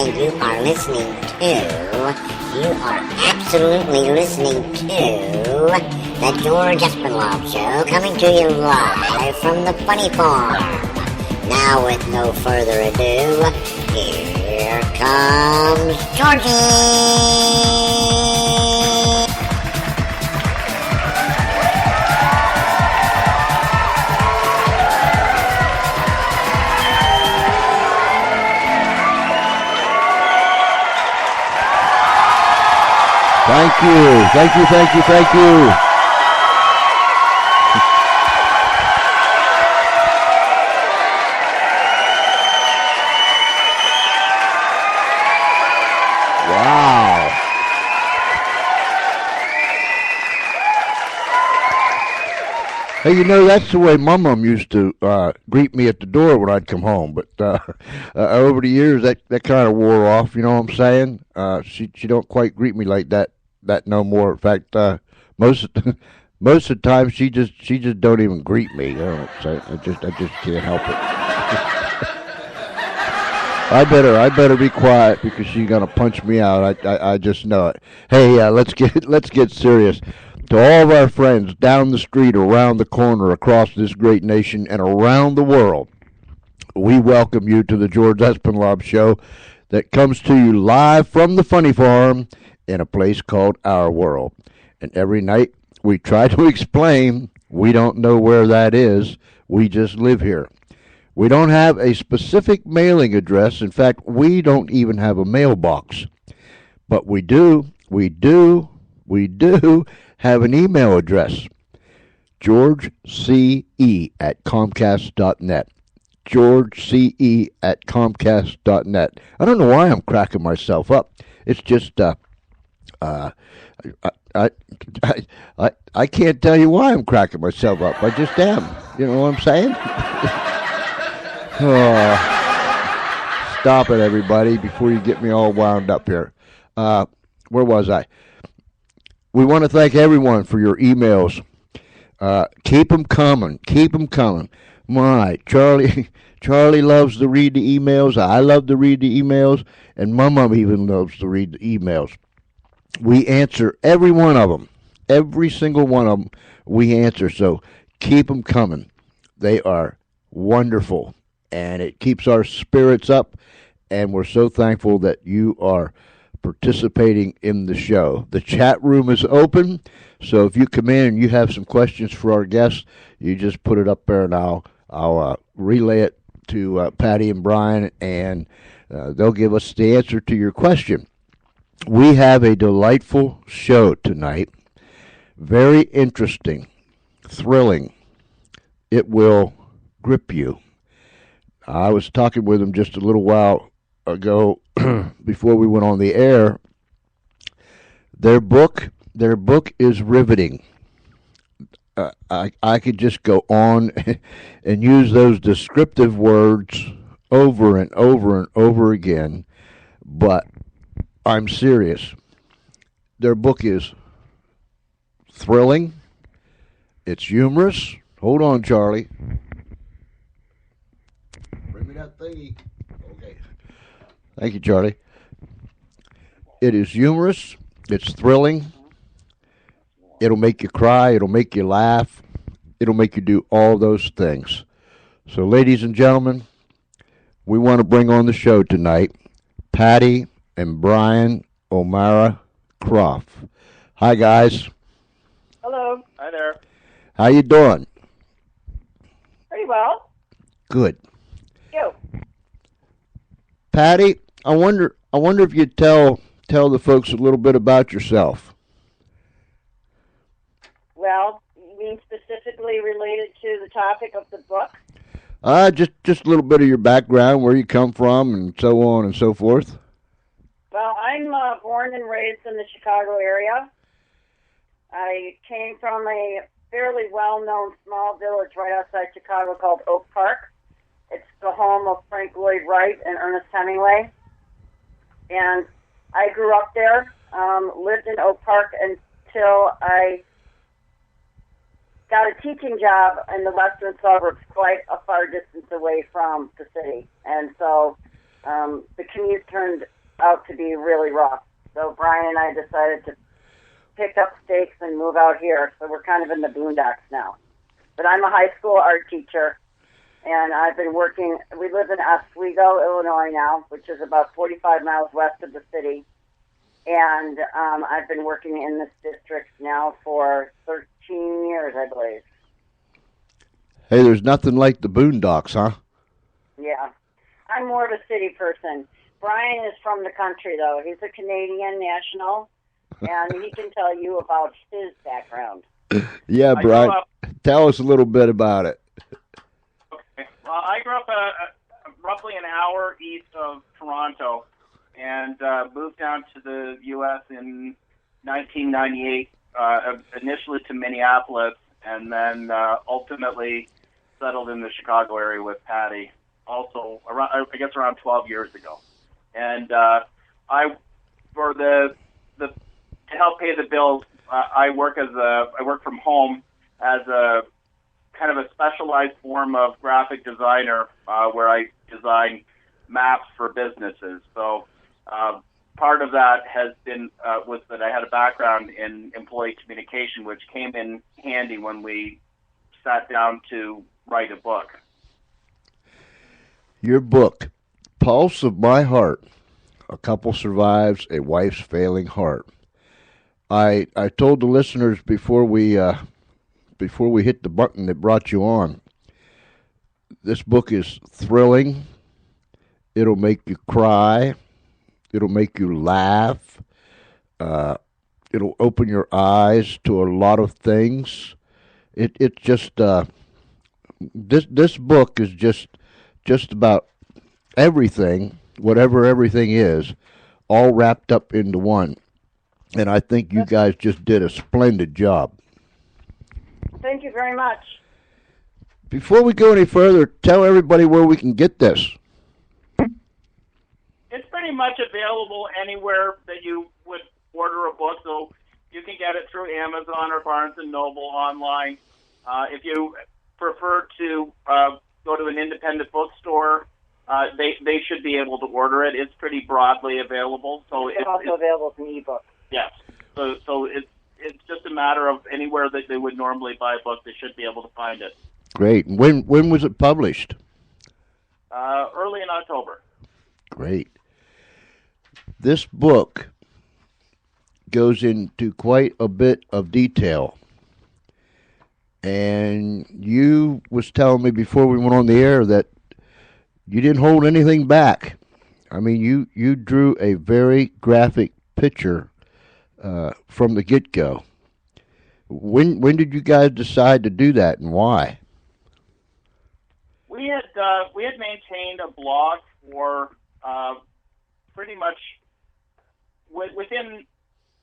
and you are listening absolutely listening to the George Espinlove Show, coming to you live from the Funny Farm. Now, with no further ado, here comes Georgie! Thank you. Wow. Hey, that's the way my mom used to greet me at the door when I'd come home. But over the years, that kind of wore off. You know what I'm saying? She don't quite greet me like that no more. In fact, most of the time she just don't even greet me. You know, so I just can't help it. I better be quiet because she's gonna punch me out. I just know it. Hey, let's get serious. To all of our friends down the street, around the corner, across this great nation, and around the world, we welcome you to the George Espinlove Show that comes to you live from the Funny Farm in a place called Our World. And every night we try to explain we don't know where that is. We just live here. We don't have a specific mailing address. In fact, we don't even have a mailbox. But we do have an email address, georgece@comcast.net. georgece@comcast.net. I don't know why I'm cracking myself up. It's just I can't tell you why I'm cracking myself up. I just am. You know what I'm saying? Oh, stop it, everybody, before you get me all wound up here. Where was I? We want to thank everyone for your emails. Keep them coming. My, Charlie loves to read the emails. I love to read the emails. And my mom even loves to read the emails. We answer every one of them. Every single one of them we answer. So keep them coming. They are wonderful. And it keeps our spirits up. And we're so thankful that you are participating in the show. The chat room is open. So if you come in and you have some questions for our guests, you just put it up there and I'll relay it to Patty and Brian, and they'll give us the answer to your question. We have a delightful show tonight. Very interesting, thrilling. It will grip you. I was talking with them just a little while ago before we went on the air. Their book is riveting. I could just go on and use those descriptive words over and over and over again, but I'm serious. Their book is thrilling. It's humorous. Hold on, Charlie. Bring me that thingy. Okay. Thank you, Charlie. It is humorous. It's thrilling. It'll make you cry. It'll make you laugh. It'll make you do all those things. So, ladies and gentlemen, we want to bring on the show tonight Patty and Brian O'Mara Croft. Hi, guys. Hello. Hi there. How you doing? Pretty well. Good. You. Patty, I wonder if you'd tell the folks a little bit about yourself. Well, you mean specifically related to the topic of the book? Just a little bit of your background, where you come from, and so on and so forth. Well, I'm born and raised in the Chicago area. I came from a fairly well-known small village right outside Chicago called Oak Park. It's the home of Frank Lloyd Wright and Ernest Hemingway. And I grew up there, lived in Oak Park until I got a teaching job in the western suburbs, quite a far distance away from the city. And so the commute turned out to be really rough. So Brian and I decided to pick up stakes and move out here. So we're kind of in the boondocks now. But I'm a high school art teacher, and I've been working. We live in Oswego, Illinois now, which is about 45 miles west of the city. And I've been working in this district now for 13 years, I believe. Hey, there's nothing like the boondocks, huh? Yeah. I'm more of a city person. Brian is from the country, though. He's a Canadian national, and he can tell you about his background. Yeah, Brian. Tell us a little bit about it. Okay. Well, I grew up roughly an hour east of Toronto and moved down to the U.S. in 1998, initially to Minneapolis, and then ultimately settled in the Chicago area with Patty, also around, I guess around 12 years ago. And to help pay the bills, I work from home as a kind of a specialized form of graphic designer, where I design maps for businesses. So part of that has been was that I had a background in employee communication, which came in handy when we sat down to write a book. Your book, Pulse of My Heart, A Couple Survives a Wife's Failing Heart. I told the listeners before we hit the button that brought you on, this book is thrilling. It'll make you cry. It'll make you laugh. It'll open your eyes to a lot of things. It just this book is just about everything, whatever everything is, all wrapped up into one. And I think you guys just did a splendid job. Thank you very much. Before we go any further, tell everybody where we can get this. It's pretty much available anywhere that you would order a book, so you can get it through Amazon or Barnes & Noble online. If you prefer to go to an independent bookstore, they should be able to order it. It's pretty broadly available. So it's also available as an ebook. Yes. So it's just a matter of anywhere that they would normally buy a book, they should be able to find it. Great. When was it published? Early in October. Great. This book goes into quite a bit of detail. And you was telling me before we went on the air that you didn't hold anything back. I mean, you drew a very graphic picture from the get-go. When did you guys decide to do that, and why? We had maintained a blog for pretty much within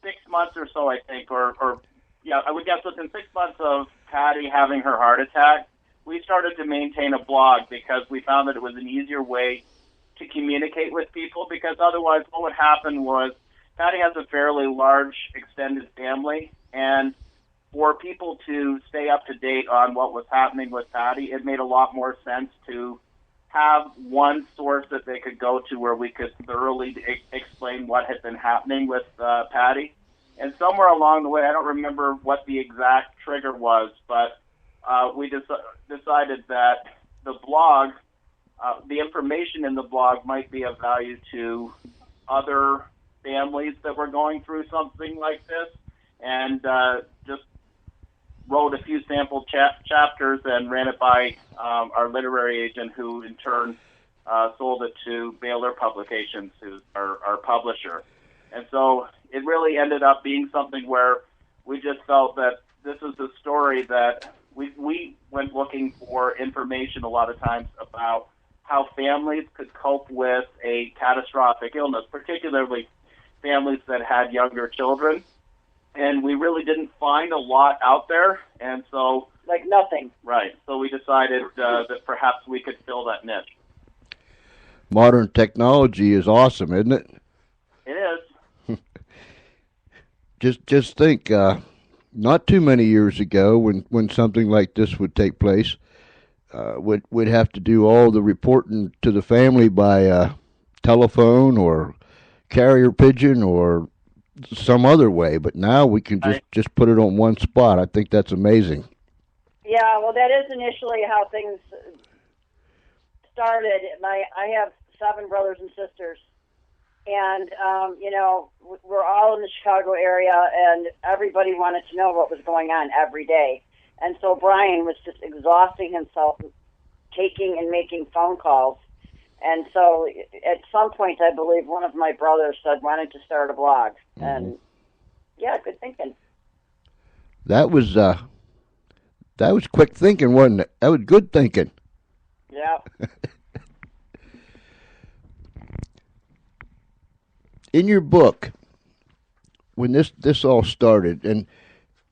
6 months or so, I think, or I would guess within 6 months of Patty having her heart attack, we started to maintain a blog because we found that it was an easier way to communicate with people, because otherwise what would happen was Patty has a fairly large extended family, and for people to stay up to date on what was happening with Patty, it made a lot more sense to have one source that they could go to where we could thoroughly explain what had been happening with Patty. And somewhere along the way, I don't remember what the exact trigger was, but we decided that the blog, the information in the blog might be of value to other families that were going through something like this, and just wrote a few sample chapters and ran it by our literary agent, who in turn sold it to Baylor Publications, who's our publisher. And so it really ended up being something where we just felt that this is a story that we went looking for information a lot of times about how families could cope with a catastrophic illness, particularly families that had younger children. And we really didn't find a lot out there, and so... Like nothing. Right. So we decided that perhaps we could fill that niche. Modern technology is awesome, isn't it? It is. Just think, not too many years ago, when something like this would take place, we'd have to do all the reporting to the family by telephone or carrier pigeon or some other way, but now we can just put it on one spot. I think that's amazing. Yeah, well, that is initially how things started. I have 7 brothers and sisters, and we're all in the Chicago area, and everybody wanted to know what was going on every day. And so Brian was just exhausting himself, taking and making phone calls. And so at some point, I believe one of my brothers said, "Why don't you start a blog?" Mm-hmm. And yeah, good thinking. That was quick thinking, wasn't it? That was good thinking. Yeah. In your book, when this all started, and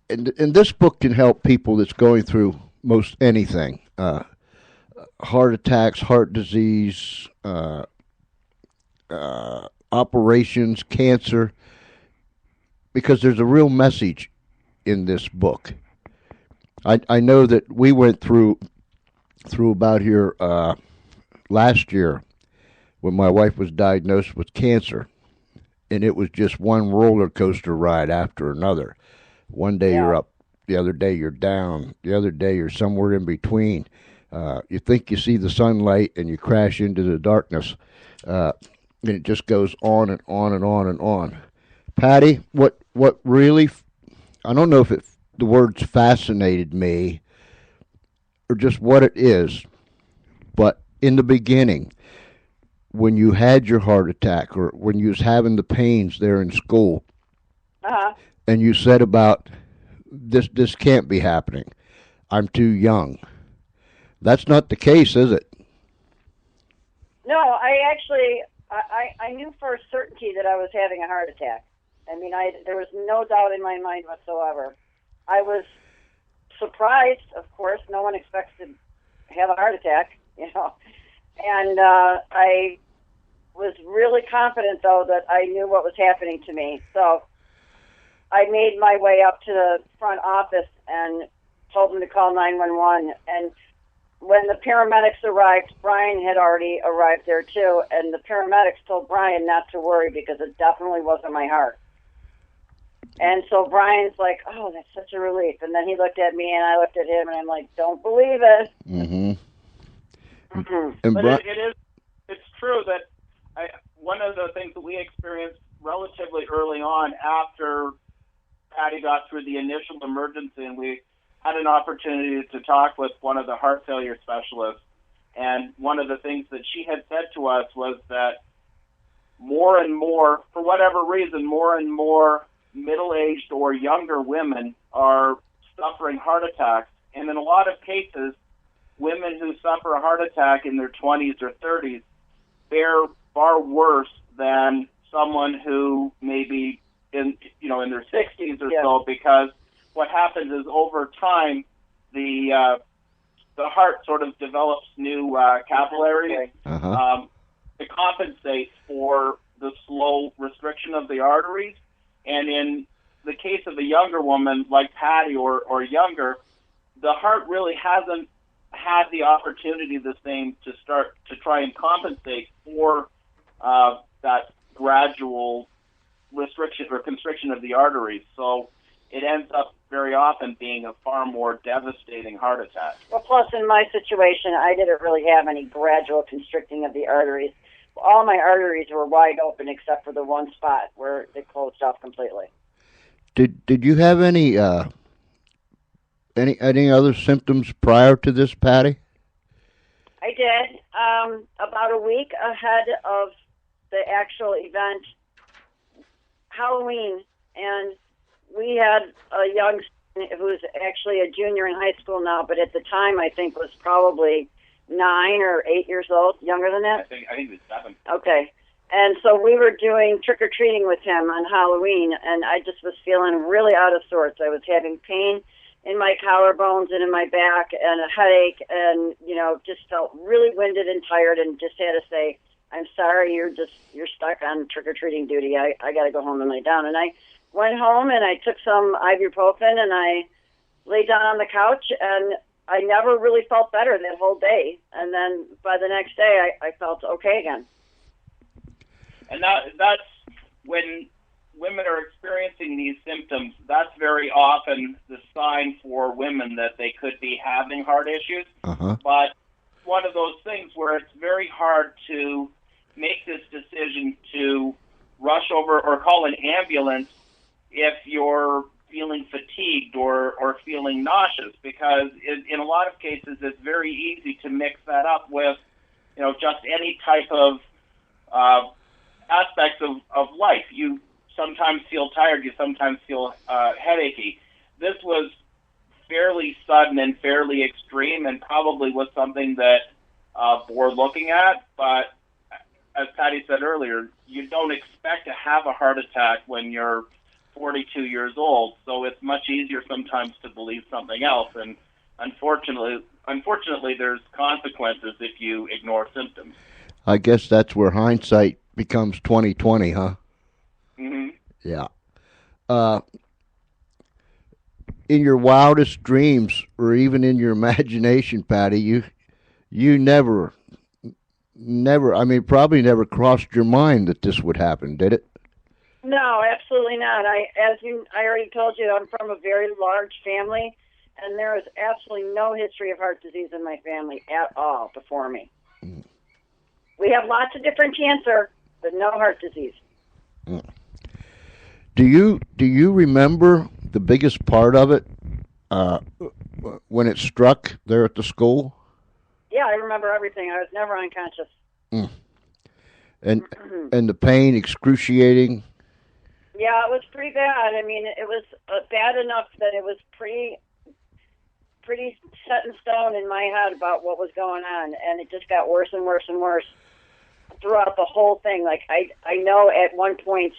this book can help people that's going through most anything, heart attacks, heart disease, operations, cancer, because there's a real message in this book. I know that we went through about here last year when my wife was diagnosed with cancer, and it was just one roller coaster ride after another. One day you're up, the other day you're down, the other day you're somewhere in between. You think you see the sunlight and you crash into the darkness, and it just goes on and on and on and on. Patty, what really, I don't know if the words fascinated me or just what it is, but in the beginning, when you had your heart attack or when you was having the pains there in school, and you said about this can't be happening, I'm too young. That's not the case, is it? No, I knew for a certainty that I was having a heart attack. I mean, there was no doubt in my mind whatsoever. I was surprised, of course. No one expects to have a heart attack, And I was really confident, though, that I knew what was happening to me. So I made my way up to the front office and told them to call 911. And when the paramedics arrived, Brian had already arrived there, too. And the paramedics told Brian not to worry because it definitely wasn't my heart. And so Brian's like, "Oh, that's such a relief." And then he looked at me, and I looked at him, and I'm like, "Don't believe it." Mm-hmm. Mm-hmm. But it's true that one of the things that we experienced relatively early on after Patty got through the initial emergency, and we had an opportunity to talk with one of the heart failure specialists. And one of the things that she had said to us was that more and more, for whatever reason, more and more middle-aged or younger women are suffering heart attacks. And in a lot of cases, women who suffer a heart attack in their 20s or 30s fare far worse than someone who may be in their 60s or so, because what happens is over time the heart sort of develops new capillaries to compensate for the slow restriction of the arteries. And in the case of a younger woman like Patty or younger, the heart really hasn't had the opportunity the same to start to try and compensate for that gradual restriction or constriction of the arteries. So it ends up very often being a far more devastating heart attack. Well, plus in my situation, I didn't really have any gradual constricting of the arteries. All my arteries were wide open except for the one spot where they closed off completely. Did you have any other symptoms prior to this, Patty? I did. About a week ahead of the actual event, Halloween, and we had a young student who's actually a junior in high school now, but at the time I think was probably 9 or 8 years old, younger than that. I think it was 7. Okay. And so we were doing trick-or-treating with him on Halloween, and I just was feeling really out of sorts. I was having pain in my collarbones and in my back and a headache and, just felt really winded and tired and just had to say, "I'm sorry, you're stuck on trick-or-treating duty. I got to go home and lay down." And I went home and I took some ibuprofen and I laid down on the couch, and I never really felt better that whole day. And then by the next day, I felt okay again. And that's when women are experiencing these symptoms, that's very often the sign for women that they could be having heart issues. Uh-huh. But one of those things where it's very hard to make this decision to rush over or call an ambulance if you're feeling fatigued or feeling nauseous, because in a lot of cases it's very easy to mix that up with, just any type of aspects of life. You sometimes feel tired, you sometimes feel headachy. This was fairly sudden and fairly extreme, and probably was something that we're looking at. But as Patty said earlier, you don't expect to have a heart attack when you're 42 years old, so it's much easier sometimes to believe something else. And unfortunately, there's consequences if you ignore symptoms. I guess that's where hindsight becomes 20/20, huh? Mm-hmm. Yeah. In your wildest dreams, or even in your imagination, Patty, you never, I mean, probably never crossed your mind that this would happen, did it? No, absolutely not. I already told you, I'm from a very large family, and there is absolutely no history of heart disease in my family at all before me. Mm. We have lots of different cancer, but no heart disease. Mm. Do you remember the biggest part of it when it struck there at the school? Yeah, I remember everything. I was never unconscious. Mm. And the pain excruciating. Yeah, it was pretty bad. I mean, it was bad enough that it was pretty set in stone in my head about what was going on, and it just got worse and worse and worse throughout the whole thing. Like, I know at one point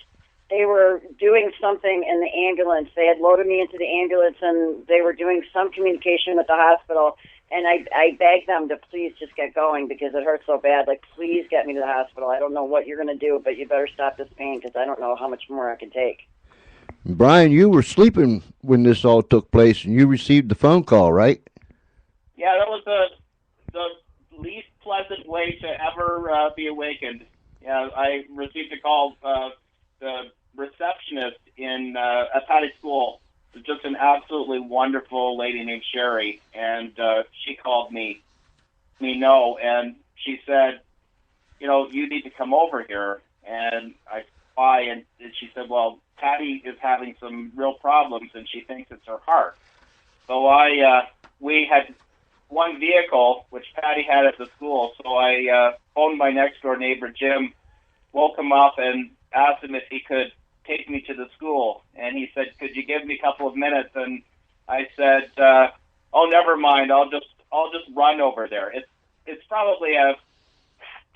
they were doing something in the ambulance. They had loaded me into the ambulance, and they were doing some communication with the hospital, and I begged them to please just get going because it hurt so bad. Like, please get me to the hospital. I don't know what you're going to do, but you better stop this pain because I don't know how much more I can take. Brian, you were sleeping when this all took place, and you received the phone call, right? Yeah, that was the least pleasant way to ever be awakened. Yeah, I received a call. The receptionist at Patty's school was just an absolutely wonderful lady named Sherry, and she called me, and she said, you need to come over here. And I said, why? And she said, well, Patty is having some real problems, and she thinks it's her heart. So we had one vehicle, which Patty had at the school, so I phoned my next-door neighbor, Jim, woke him up, and asked him if he could take me to the school. And he said, could you give me a couple of minutes? And I said, oh, never mind, I'll just run over there. It's probably a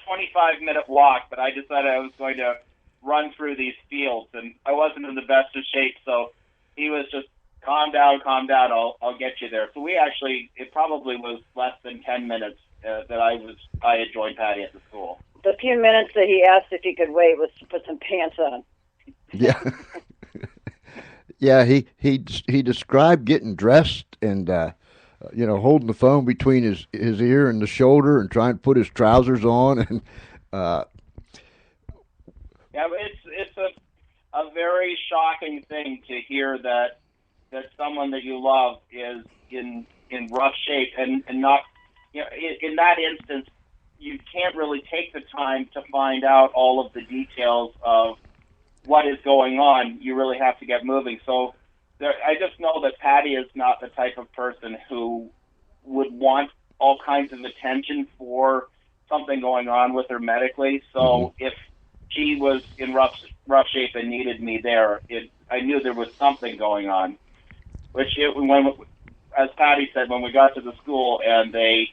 25-minute walk, but I decided I was going to run through these fields, and I wasn't in the best of shape, so he was just, calm down, I'll get you there. So it probably was less than 10 minutes that I had joined Patty at the school. The few minutes that he asked if he could wait was to put some pants on. Yeah. Yeah, he described getting dressed and holding the phone between his ear and the shoulder and trying to put his trousers on, and yeah, it's a very shocking thing to hear that someone that you love is in rough shape, and not, in that instance, you can't really take the time to find out all of the details of what is going on. You really have to get moving. So I just know that Patty is not the type of person who would want all kinds of attention for something going on with her medically. So if she was in rough shape and needed me there, I knew there was something going on. As Patty said, when we got to the school and they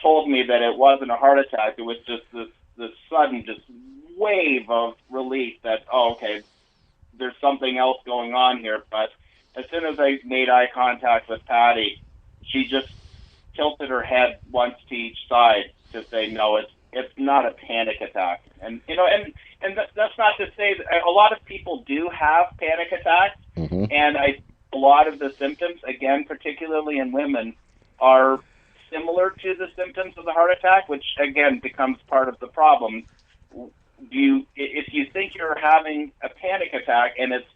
told me that it wasn't a heart attack, it was just this sudden just wave of relief that, oh, okay, there's something else going on here. But as soon as I made eye contact with Patty, she just tilted her head once to each side to say, no, it's not a panic attack. And that's not to say that a lot of people do have panic attacks, and a lot of the symptoms, again, particularly in women, are similar to the symptoms of the heart attack, which again becomes part of the problem. if you think you're having a panic attack and it's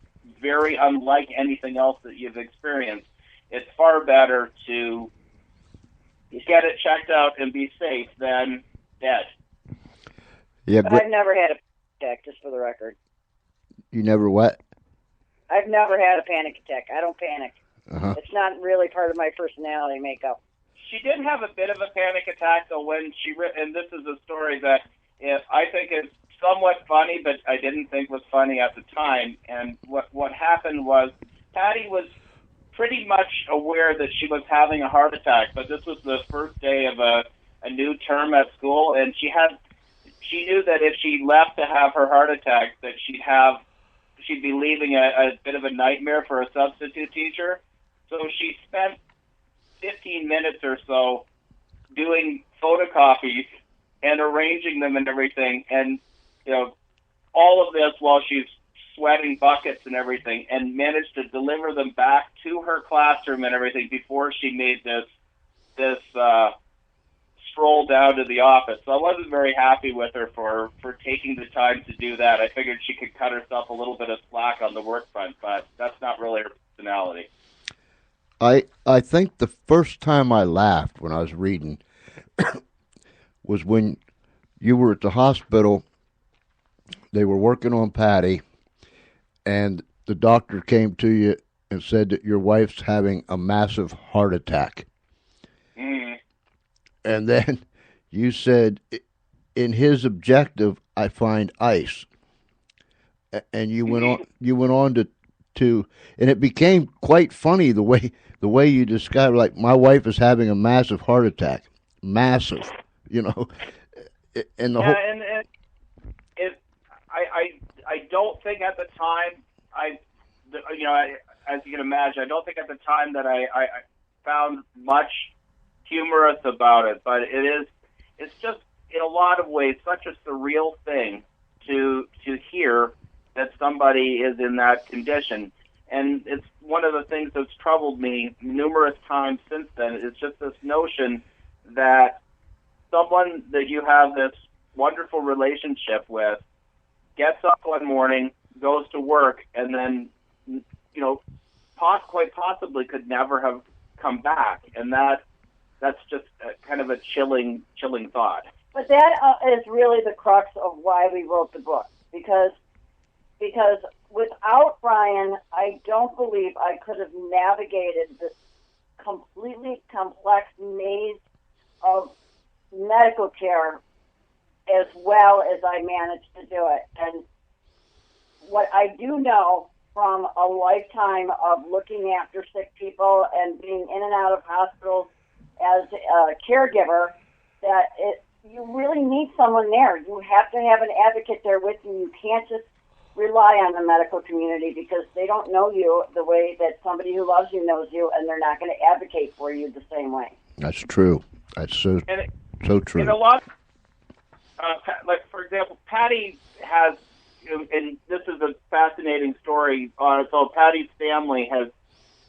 very unlike anything else that you've experienced, it's far better to get it checked out and be safe than dead. Yeah, But I've never had a panic attack, just for the record. You never what? I've never had a panic attack. I don't panic. Uh-huh. It's not really part of my personality makeup. She did have a bit of a panic attack, though, when and this is a story that I think is somewhat funny, but I didn't think was funny at the time. And what happened was Patty was pretty much aware that she was having a heart attack, but this was the first day of a new term at school, and she knew that if she left to have her heart attack, that she'd be leaving a bit of a nightmare for a substitute teacher. So she spent 15 minutes or so doing photocopies and arranging them and everything, and all of this while she's sweating buckets and everything, and managed to deliver them back to her classroom and everything before she made this stroll down to the office. So I wasn't very happy with her for taking the time to do that. I figured she could cut herself a little bit of slack on the work front, but that's not really her personality. I think the first time I laughed when I was reading was when you were at the hospital. They were working on Patty, and the doctor came to you and said that your wife's having a massive heart attack. Mm. And then you said, in his objective, I find ice. And you went on. You went on to, and it became quite funny the way you described, like, my wife is having a massive heart attack, massive, and the whole. And I don't think at the time as you can imagine, I don't think at the time that I found much humorous about it, but it's just in a lot of ways such a surreal thing to hear that somebody is in that condition. And it's one of the things that's troubled me numerous times since then. It's just this notion that someone that you have this wonderful relationship with gets up one morning, goes to work, and then, quite possibly could never have come back. And that's just kind of a chilling thought. But that is really the crux of why we wrote the book, because without Brian, I don't believe I could have navigated this completely complex maze of medical care as well as I managed to do it. And what I do know from a lifetime of looking after sick people and being in and out of hospitals as a caregiver, that you really need someone there. You have to have an advocate there with you. You can't just rely on the medical community because they don't know you the way that somebody who loves you knows you, and they're not going to advocate for you the same way. That's true. That's so true. And a lot, like, for example, Patty has, and this is a fascinating story. So Patty's family has,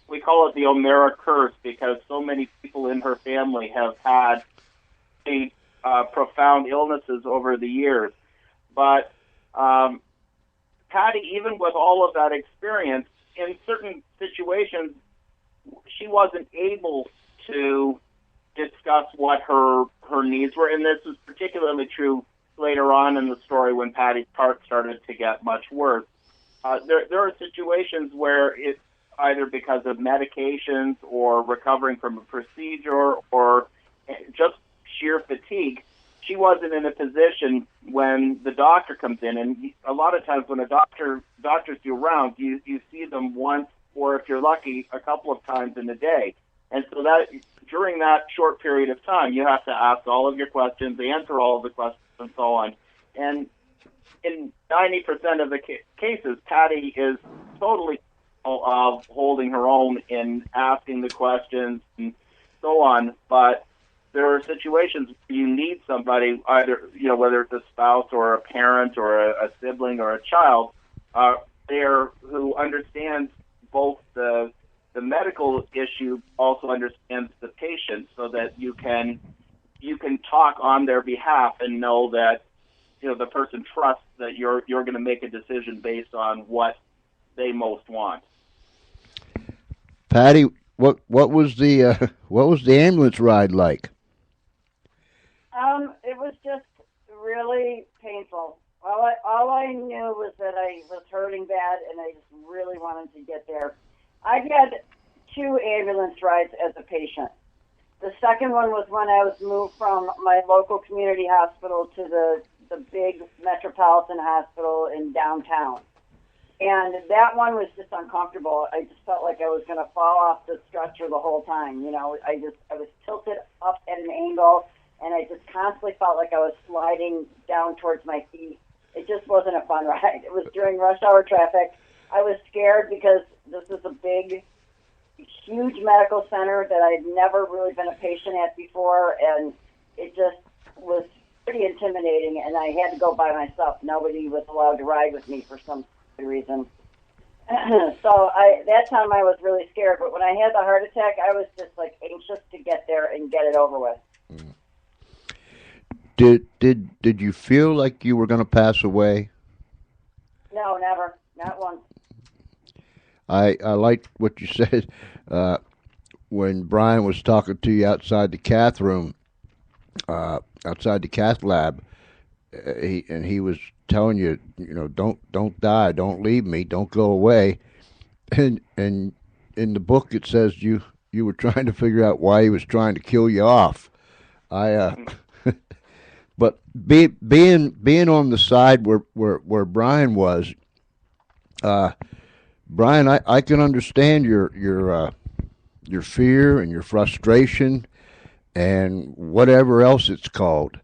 we call it the O'Mara curse, because so many people in her family have had profound illnesses over the years. But Patty, even with all of that experience, in certain situations, she wasn't able to discuss what her needs were, and this is particularly true later on in the story when Patty's heart started to get much worse. There are situations where it's either because of medications or recovering from a procedure or just sheer fatigue, she wasn't in a position when the doctor comes in. And a lot of times when doctors do rounds, you see them once, or if you're lucky, a couple of times in a day. And so that during that short period of time, you have to ask all of your questions, answer all of the questions, and so on. And in 90% of the cases, Patty is totally of holding her own in asking the questions and so on. But there are situations where you need somebody, either, whether it's a spouse or a parent or a sibling or a child, there who understands both the medical issue, also understands the patient, so that you can talk on their behalf and know that the person trusts that you're going to make a decision based on what they most want. Patty, what was the ambulance ride like? It was just really painful. All I knew was that I was hurting bad, and I just really wanted to get there. I had 2 ambulance rides as a patient. The second one was when I was moved from my local community hospital to the big metropolitan hospital in downtown. And that one was just uncomfortable. I just felt like I was going to fall off the stretcher the whole time. I was tilted up at an angle, and I just constantly felt like I was sliding down towards my feet. It just wasn't a fun ride. It was during rush hour traffic. I was scared because this is a big, huge medical center that I'd never really been a patient at before, and it just was pretty intimidating, and I had to go by myself. Nobody was allowed to ride with me for some reason. So that time I was really scared, but when I had the heart attack, I was just like anxious to get there and get it over with. Did you feel like you were going to pass away? No, never. Not once. I liked what you said when Brian was talking to you outside the cath room, outside the cath lab. He was telling you, don't die, don't leave me, don't go away. And in the book it says you were trying to figure out why he was trying to kill you off. But being on the side where Brian was, Brian, I can understand your fear and your frustration and whatever else it's called,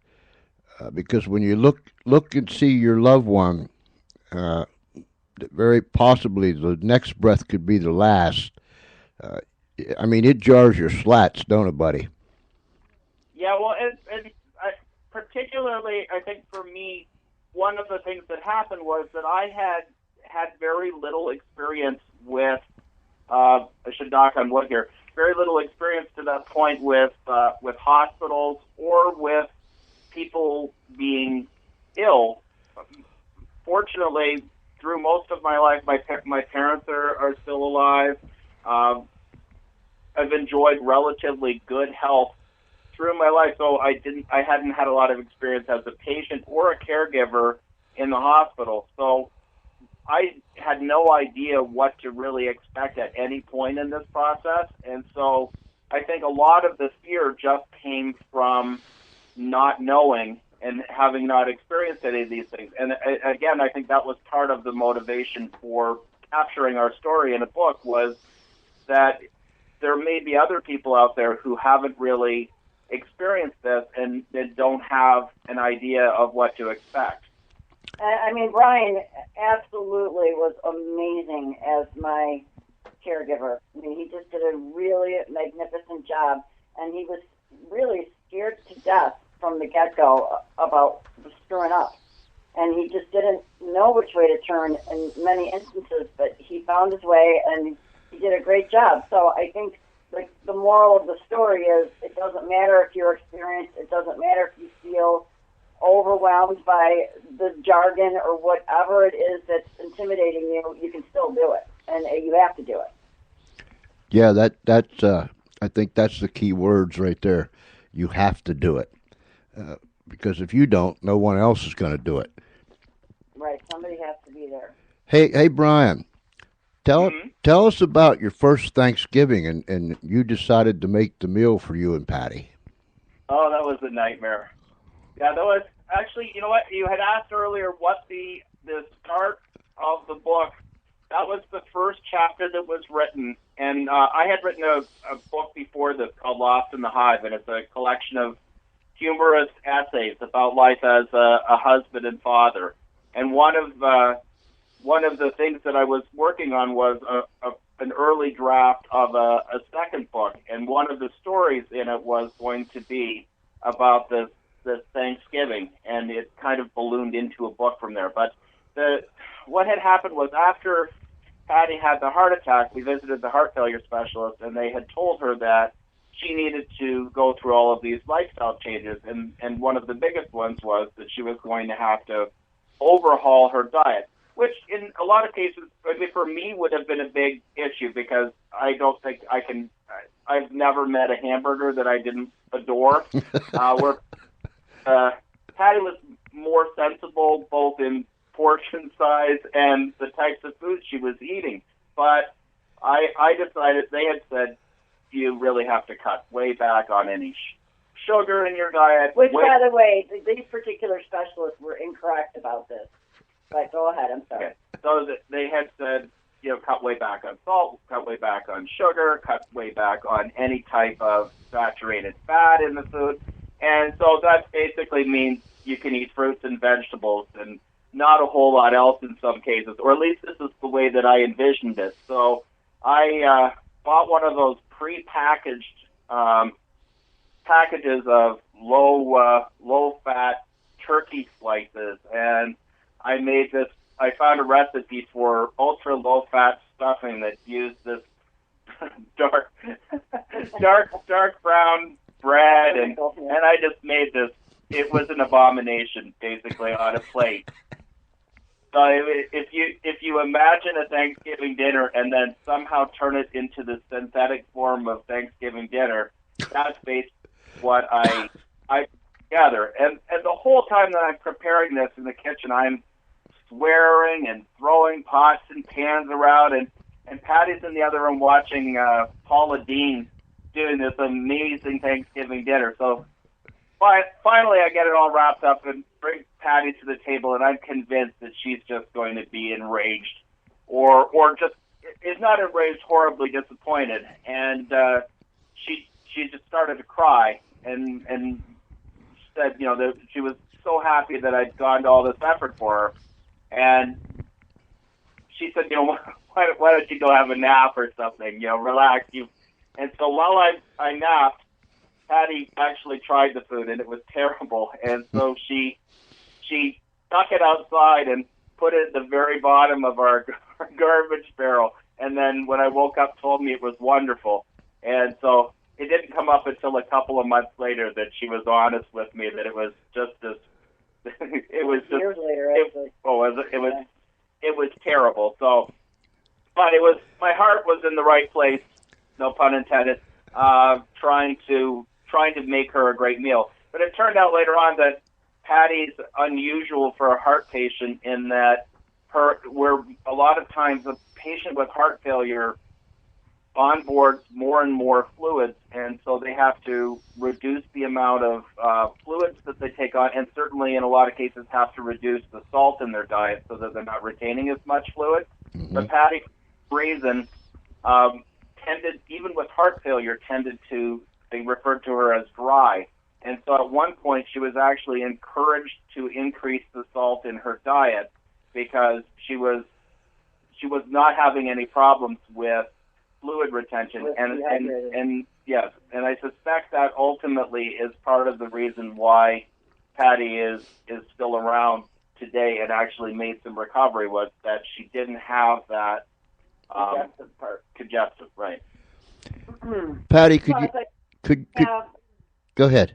because when you look and see your loved one, very possibly the next breath could be the last. It jars your slats, don't it, buddy? Yeah, well, particularly, I think for me, one of the things that happened was that I had very little experience with, I should knock on wood here, very little experience to that point with hospitals or with people being ill. Fortunately, through most of my life, my parents are still alive. I've enjoyed relatively good health through my life, so I hadn't had a lot of experience as a patient or a caregiver in the hospital. So I had no idea what to really expect at any point in this process, and so I think a lot of the fear just came from not knowing and having not experienced any of these things. And again, I think that was part of the motivation for capturing our story in a book, was that there may be other people out there who haven't really experienced this and don't have an idea of what to expect. Brian absolutely was amazing as my caregiver. He just did a really magnificent job, and he was really scared to death from the get-go about screwing up. And he just didn't know which way to turn in many instances, but he found his way, and he did a great job. So I think the moral of the story is, it doesn't matter if you're experienced, it doesn't matter if you feel overwhelmed by the jargon or whatever it is that's intimidating you, you can still do it, and you have to do it. Yeah, that's I think that's the key words right there. You have to do it, because if you don't, no one else is going to do it. Right, somebody has to be there. Hey, Brian, tell us about your first Thanksgiving, and you decided to make the meal for you and Patty. Oh, that was a nightmare. Yeah, that was actually, you know what, you had asked earlier what the start of the book, that was the first chapter that was written. And I had written a book before this called Lost in the Hive, and it's a collection of humorous essays about life as a husband and father. And one of the things that I was working on was an early draft of a second book, and one of the stories in it was going to be about this Thanksgiving, and it kind of ballooned into a book from there. But what had happened was, after Patty had the heart attack, we visited the heart failure specialist, and they had told her that she needed to go through all of these lifestyle changes, and one of the biggest ones was that she was going to have to overhaul her diet, which in a lot of cases, I mean, for me, would have been a big issue because I don't think I can. I've never met a hamburger that I didn't adore. Where Patty was more sensible, both in portion size and the types of food she was eating. But I decided, they had said, you really have to cut way back on any sugar in your diet. Which, by the way, these particular specialists were incorrect about this. But go ahead, I'm sorry. Okay. So they had said, cut way back on salt, cut way back on sugar, cut way back on any type of saturated fat in the food. And so that basically means you can eat fruits and vegetables and not a whole lot else in some cases, or at least this is the way that I envisioned it. So I bought one of those pre-packaged packages of low-fat turkey slices, and I made this. I found a recipe for ultra-low-fat stuffing that used this dark brown bread, and I just made this. It was an abomination, basically, on a plate. So if you imagine a Thanksgiving dinner and then somehow turn it into the synthetic form of Thanksgiving dinner, that's basically what I gather. And the whole time that I'm preparing this in the kitchen, I'm swearing and throwing pots and pans around, and Patty's in the other room watching Paula Deen doing this amazing Thanksgiving dinner. So finally I get it all wrapped up and bring Patty to the table, and I'm convinced that she's just going to be enraged or just is not enraged, horribly disappointed. And she just started to cry and said, that she was so happy that I'd gone to all this effort for her. And she said, why don't you go have a nap or something, relax. And so while I napped, Patty actually tried the food, and it was terrible. And so she stuck it outside and put it at the very bottom of our garbage barrel. And then when I woke up, told me it was wonderful. And so it didn't come up until a couple of months later that she was honest with me that it was just this. It was just years later, actually. It was terrible. So, but it was, my heart was in the right place, no pun intended, trying to make her a great meal. But it turned out later on that Patty's unusual for a heart patient in that where a lot of times a patient with heart failure onboards more and more fluids, and so they have to reduce the amount of fluids that they take on, and certainly in a lot of cases have to reduce the salt in their diet so that they're not retaining as much fluid. Mm-hmm. But Patty, for some reason, tended, even with heart failure, they referred to her as dry. And so at one point she was actually encouraged to increase the salt in her diet because she was not having any problems with fluid retention, and yes, and I suspect that ultimately is part of the reason why Patty is still around today and actually made some recovery, was that she didn't have that congestive, right? Patty, could go ahead.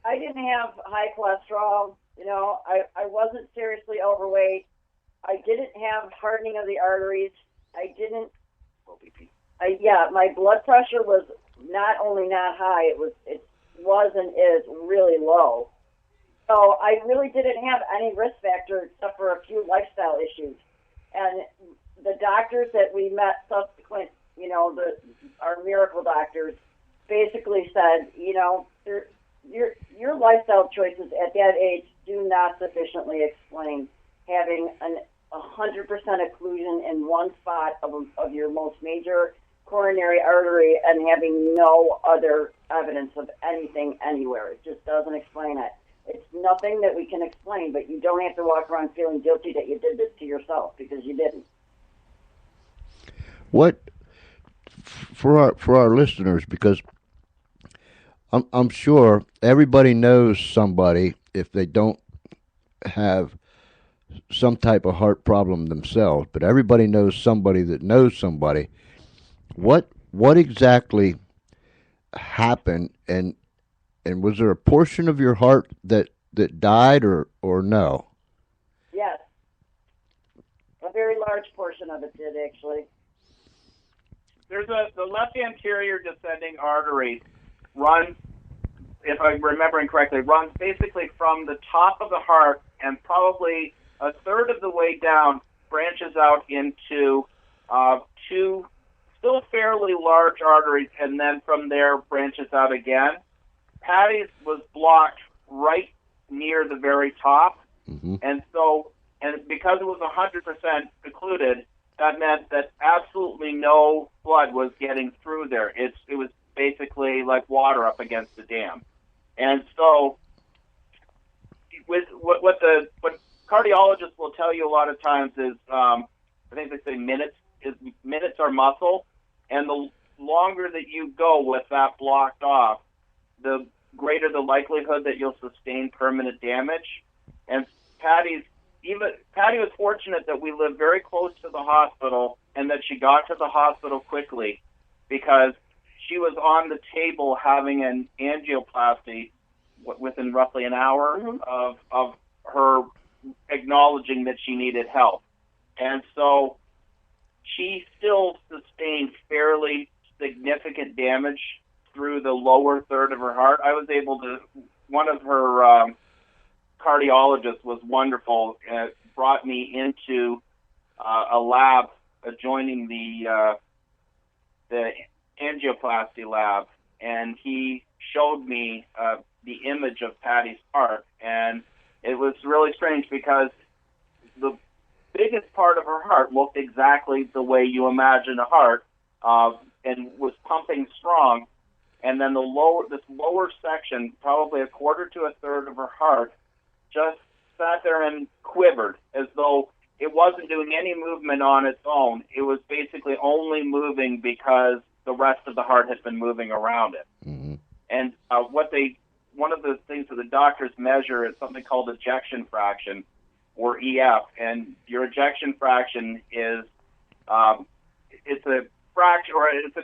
I didn't have high cholesterol. I wasn't seriously overweight. I didn't have hardening of the arteries. I didn't. My blood pressure was not only not high, it was and is really low. So I really didn't have any risk factor except for a few lifestyle issues. And the doctors that we met subsequent, our miracle doctors, basically said, your lifestyle choices at that age do not sufficiently explain having 100% occlusion in one spot of your most major coronary artery and having no other evidence of anything anywhere. It just doesn't explain it. It's nothing that we can explain, but you don't have to walk around feeling guilty that you did this to yourself, because you didn't. What for our listeners, because I'm sure everybody knows somebody, if they don't have some type of heart problem themselves, but everybody knows somebody that knows somebody. What exactly happened, and was there a portion of your heart that died, or no? Yes. A very large portion of it did, actually. There's the left anterior descending artery runs, if I'm remembering correctly, runs basically from the top of the heart and probably a third of the way down branches out into two still fairly large arteries, and then from there branches out again. Patty's was blocked right near the very top, and because it was 100% occluded, that meant that absolutely no blood was getting through there. It was basically like water up against the dam. And so with what cardiologists will tell you a lot of times is, I think they say minutes are muscle, and the longer that you go with that blocked off, the greater the likelihood that you'll sustain permanent damage. And Patty was fortunate that we lived very close to the hospital and that she got to the hospital quickly, because she was on the table having an angioplasty within roughly an hour of her acknowledging that she needed help. And so she still sustained fairly significant damage through the lower third of her heart. I was able to, one of her cardiologists was wonderful, brought me into a lab adjoining the angioplasty lab, and he showed me the image of Patty's heart, and it was really strange because the biggest part of her heart looked exactly the way you imagine a heart, and was pumping strong. And then this lower section, probably a quarter to a third of her heart, just sat there and quivered as though it wasn't doing any movement on its own. It was basically only moving because the rest of the heart had been moving around it. Mm-hmm. And one of the things that the doctors measure is something called ejection fraction, or EF. And your ejection fraction is it's a fraction, or it's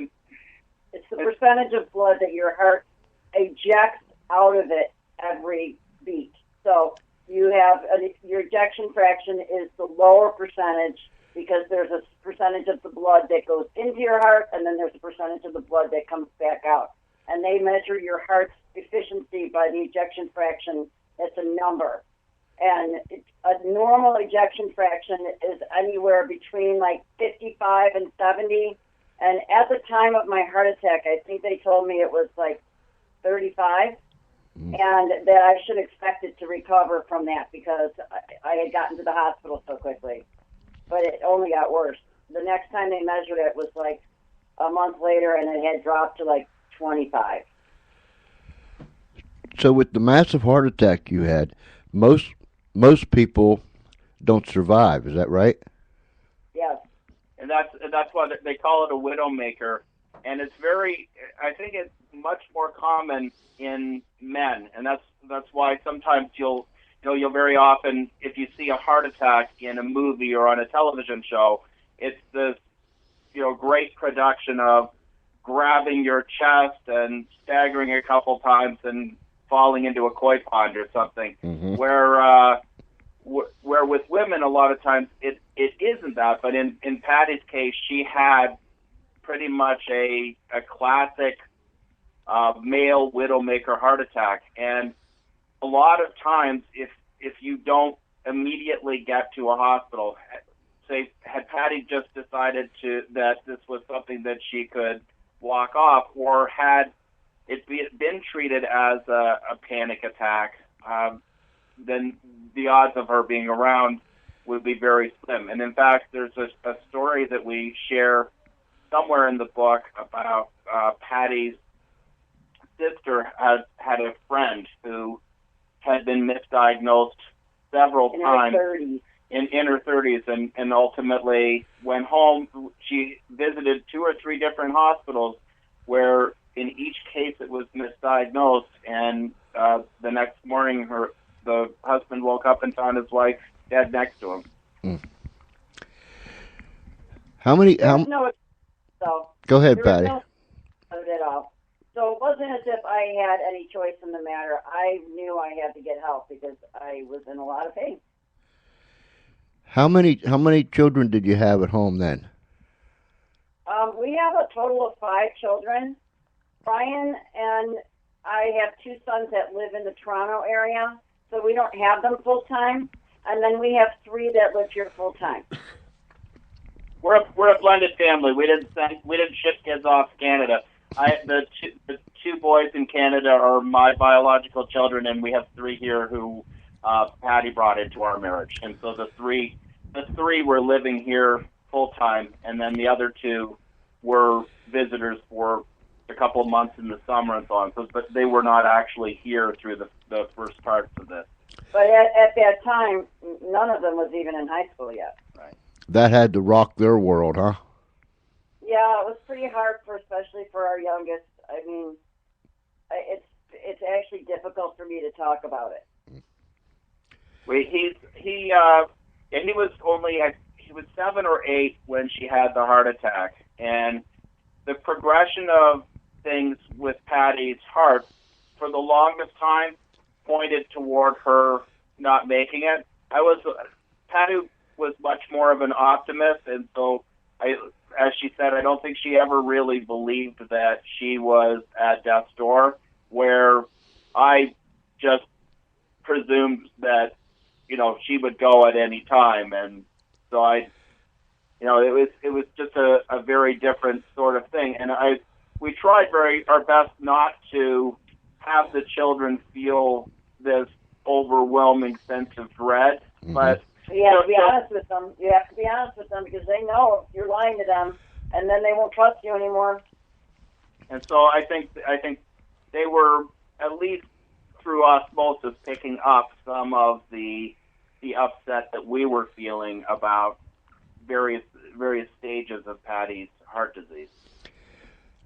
the percentage of blood that your heart ejects out of it every beat. So you have your ejection fraction is the lower percentage, because there's a percentage of the blood that goes into your heart, and then there's a percentage of the blood that comes back out. And they measure your heart's efficiency by the ejection fraction. It's a number. And a normal ejection fraction is anywhere between like 55 and 70. And at the time of my heart attack, I think they told me it was like 35, and that I should expect it to recover from that because I had gotten to the hospital so quickly. But it only got worse. The next time they measured it was like a month later, and it had dropped to like 25. So with the massive heart attack you had, most people don't survive. Is that right? Yes. And that's why they call it a widowmaker. And it's I think it's much more common in men, and that's why sometimes you'll very often, if you see a heart attack in a movie or on a television show, it's this great production of grabbing your chest and staggering a couple times and falling into a koi pond or something. Mm-hmm. Where with women a lot of times it isn't that, but in Patty's case, she had pretty much a classic male widowmaker heart attack. And a lot of times, if you don't immediately get to a hospital, say had Patty just decided that this was something that she could walk off, or had it been treated as a panic attack, then the odds of her being around would be very slim. And in fact, there's a story that we share somewhere in the book about Patty's sister had a friend who had been misdiagnosed several times in her 30s, and ultimately went home. She visited 2 or 3 different hospitals where in each case it was misdiagnosed, and the next morning the husband woke up and found his wife dead next to him. How many? So Go ahead, there Patty. was no at all. So it wasn't as if I had any choice in the matter. I knew I had to get help because I was in a lot of pain. How many children did you have at home then? We have a total of 5 children. Brian and I have 2 sons that live in the Toronto area, so we don't have them full time. And then we have 3 that live here full time. We're a blended family. We didn't ship kids off to Canada. The two boys in Canada are my biological children, and we have 3 here who Patty brought into our marriage. And so the three were living here full time, and then the other 2 were visitors for a couple of months in the summer and so on. So, but they were not actually here through the first parts of this. But at that time, none of them was even in high school yet. Right. That had to rock their world, huh? Yeah, it was pretty hard especially for our youngest. I mean, it's actually difficult for me to talk about it. He was 7 or 8 when she had the heart attack, and the progression of things with Patty's heart for the longest time pointed toward her not making it. Patty was much more of an optimist, and so as she said, I don't think she ever really believed that she was at death's door, where I just presumed that, she would go at any time. And so it was just a very different sort of thing. And we tried our best not to have the children feel this overwhelming sense of dread, but you have to be honest with them. You have to be honest with them because they know you're lying to them, and then they won't trust you anymore. And so I think they were, at least through osmosis, picking up some of the upset that we were feeling about various stages of Patty's heart disease.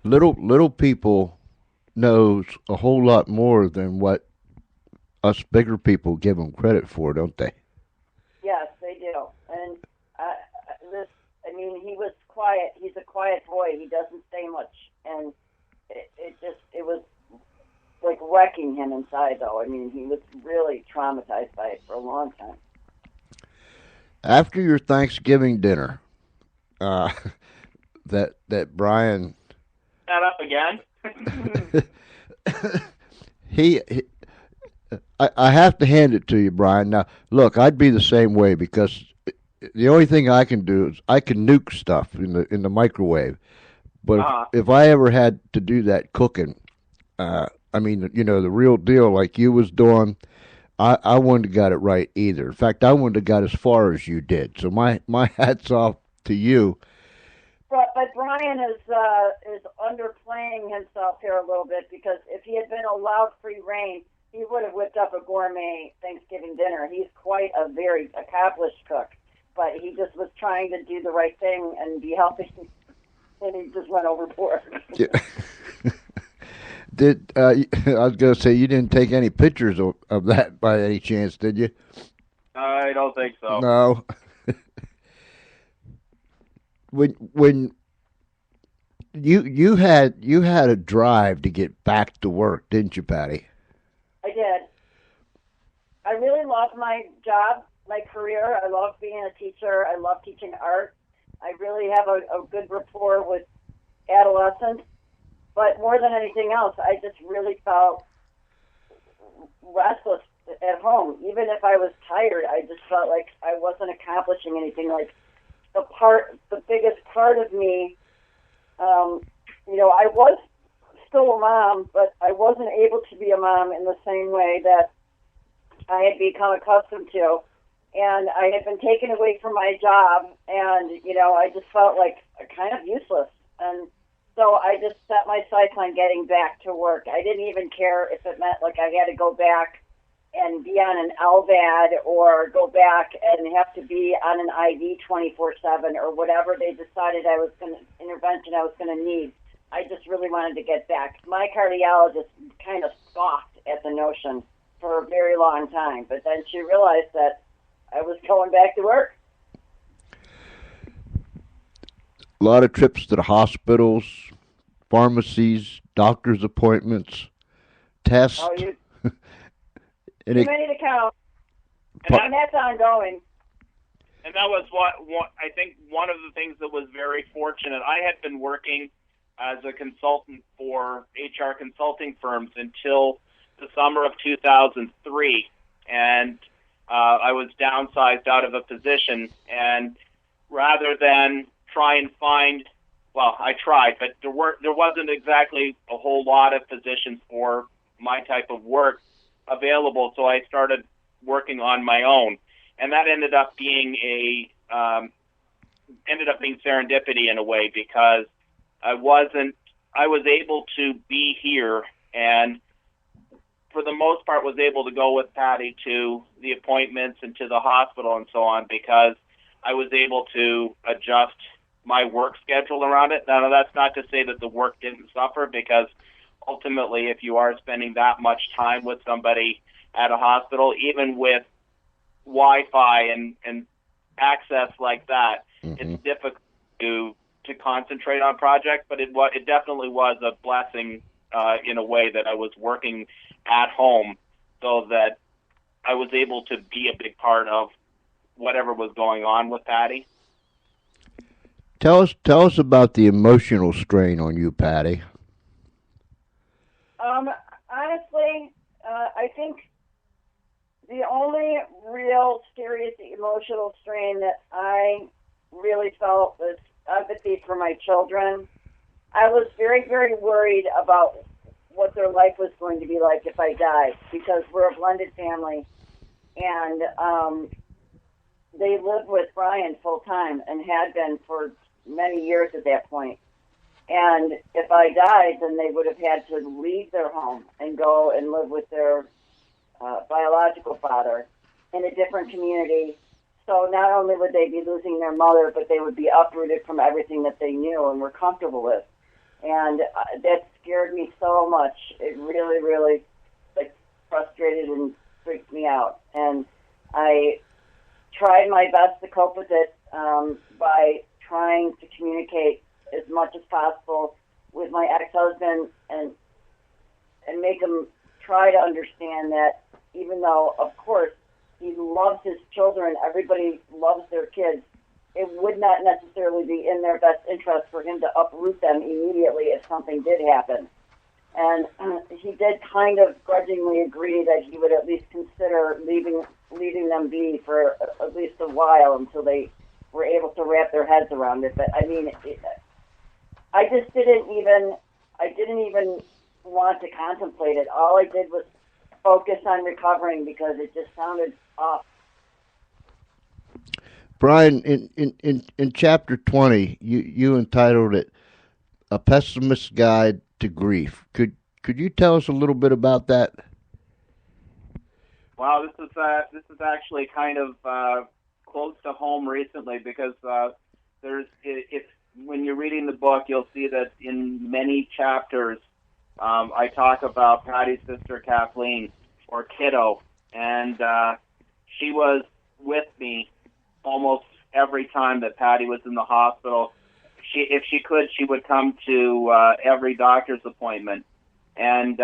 Little people knows a whole lot more than what us bigger people give them credit for, don't they? Yes, they do. And he was quiet. He's a quiet boy. He doesn't say much, and it was like wrecking him inside. Though he was really traumatized by it for a long time. After your Thanksgiving dinner, that Brian. That up again. I have to hand it to you, Brian. Now, look, I'd be the same way because the only thing I can do is I can nuke stuff in the microwave. But if I ever had to do that cooking, the real deal like you was doing, I wouldn't have got it right either. In fact, I wouldn't have got as far as you did. So my hat's off to you. But Brian is underplaying himself here a little bit because if he had been allowed free reign, he would have whipped up a gourmet Thanksgiving dinner. He's quite a very accomplished cook, but he just was trying to do the right thing and be healthy, and he just went overboard. Yeah. I was going to say, you didn't take any pictures of that by any chance, did you? I don't think so. No. When you had a drive to get back to work, didn't you, Patty? I did. I really love my job, my career. I love being a teacher. I love teaching art. I really have a good rapport with adolescents. But more than anything else, I just really felt restless at home. Even if I was tired, I just felt like I wasn't accomplishing anything. Like the biggest part of me, I was still a mom, but I wasn't able to be a mom in the same way that I had become accustomed to. And I had been taken away from my job, and, I just felt like kind of useless. And so I just set my sights on getting back to work. I didn't even care if it meant like I had to go back and be on an LVAD or go back and have to be on an IV 24/7 or whatever they decided intervention I was going to need. I just really wanted to get back. My cardiologist kind of scoffed at the notion for a very long time, but then she realized that I was going back to work. A lot of trips to the hospitals, pharmacies, doctor's appointments, tests. Oh, you and too it, many to count, And and that's ongoing. And that was what I think one of the things that was very fortunate. I had been working as a consultant for HR consulting firms until the summer of 2003, and I was downsized out of a position. And rather than try and find, well, I tried, but there wasn't exactly a whole lot of positions for my type of work available. So I started working on my own. And that ended up being serendipity in a way, because I was able to be here, and for the most part was able to go with Patty to the appointments and to the hospital and so on, because I was able to adjust my work schedule around it. Now, that's not to say that the work didn't suffer, because ultimately if you are spending that much time with somebody at a hospital, even with Wi-Fi and access like that, it's difficult to concentrate on projects. But it definitely was a blessing in a way that I was working at home, so that I was able to be a big part of whatever was going on with Patty. Tell us about the emotional strain on you, Patty. Honestly, I think the only real serious emotional strain that I really felt was empathy for my children. I was very, very worried about what their life was going to be like if I died, because we're a blended family, and they lived with Brian full time and had been for many years at that point. And if I died, then they would have had to leave their home and go and live with their biological father in a different community. So not only would they be losing their mother, but they would be uprooted from everything that they knew and were comfortable with. And that scared me so much. It really, really frustrated and freaked me out. And I tried my best to cope with it by trying to communicate as much as possible with my ex-husband and make him try to understand that even though, of course, he loves his children, everybody loves their kids, it would not necessarily be in their best interest for him to uproot them immediately if something did happen. And he did kind of grudgingly agree that he would at least consider leaving them be for at least a while until they were able to wrap their heads around it. But I mean, I didn't even want to contemplate it. All I did was focus on recovering because it just sounded off. Brian, in chapter 20, you entitled it "A Pessimist's Guide to Grief." Could you tell us a little bit about that? Wow, this is actually kind of close to home recently, because when you're reading the book, you'll see that in many chapters I talk about Patty's sister Kathleen, or Kiddo, and she was with me almost every time that Patty was in the hospital. If she could, she would come to every doctor's appointment. And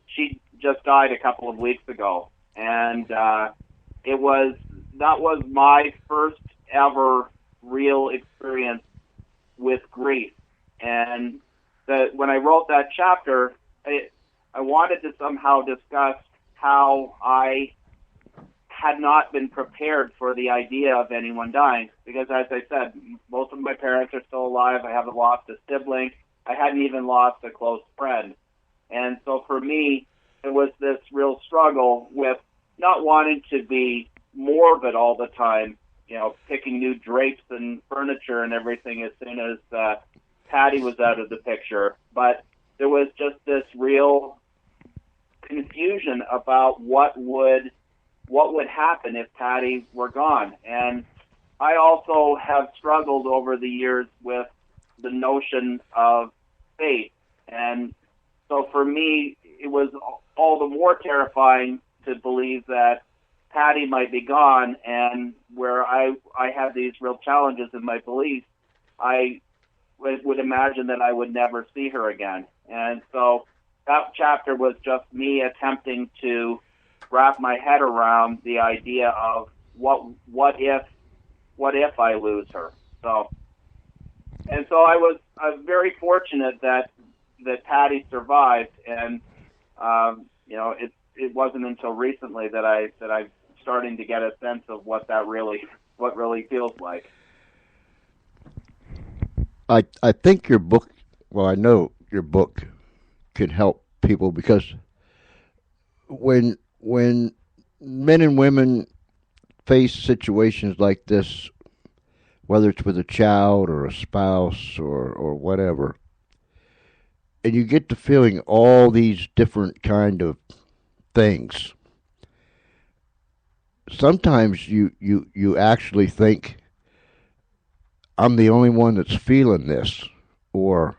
she just died a couple of weeks ago. And that was my first ever real experience with grief. And when I wrote that chapter, I wanted to somehow discuss how I had not been prepared for the idea of anyone dying, because, as I said, most of my parents are still alive. I haven't lost a sibling. I hadn't even lost a close friend. And so for me, it was this real struggle with not wanting to be morbid all the time, picking new drapes and furniture and everything as soon as Patty was out of the picture. But there was just this real confusion about what would happen if Patty were gone. And I also have struggled over the years with the notion of fate. And so for me, it was all the more terrifying to believe that Patty might be gone, and where I had these real challenges in my beliefs, I would imagine that I would never see her again. And so that chapter was just me attempting to wrap my head around the idea of what if I lose her. So I was very fortunate that Patty survived, and it wasn't until recently that I'm starting to get a sense of what really feels like. I think your book, well, I know your book can help people, because when men and women face situations like this, whether it's with a child or a spouse or whatever, and you get to feeling all these different kind of things, sometimes you actually think, I'm the only one that's feeling this, or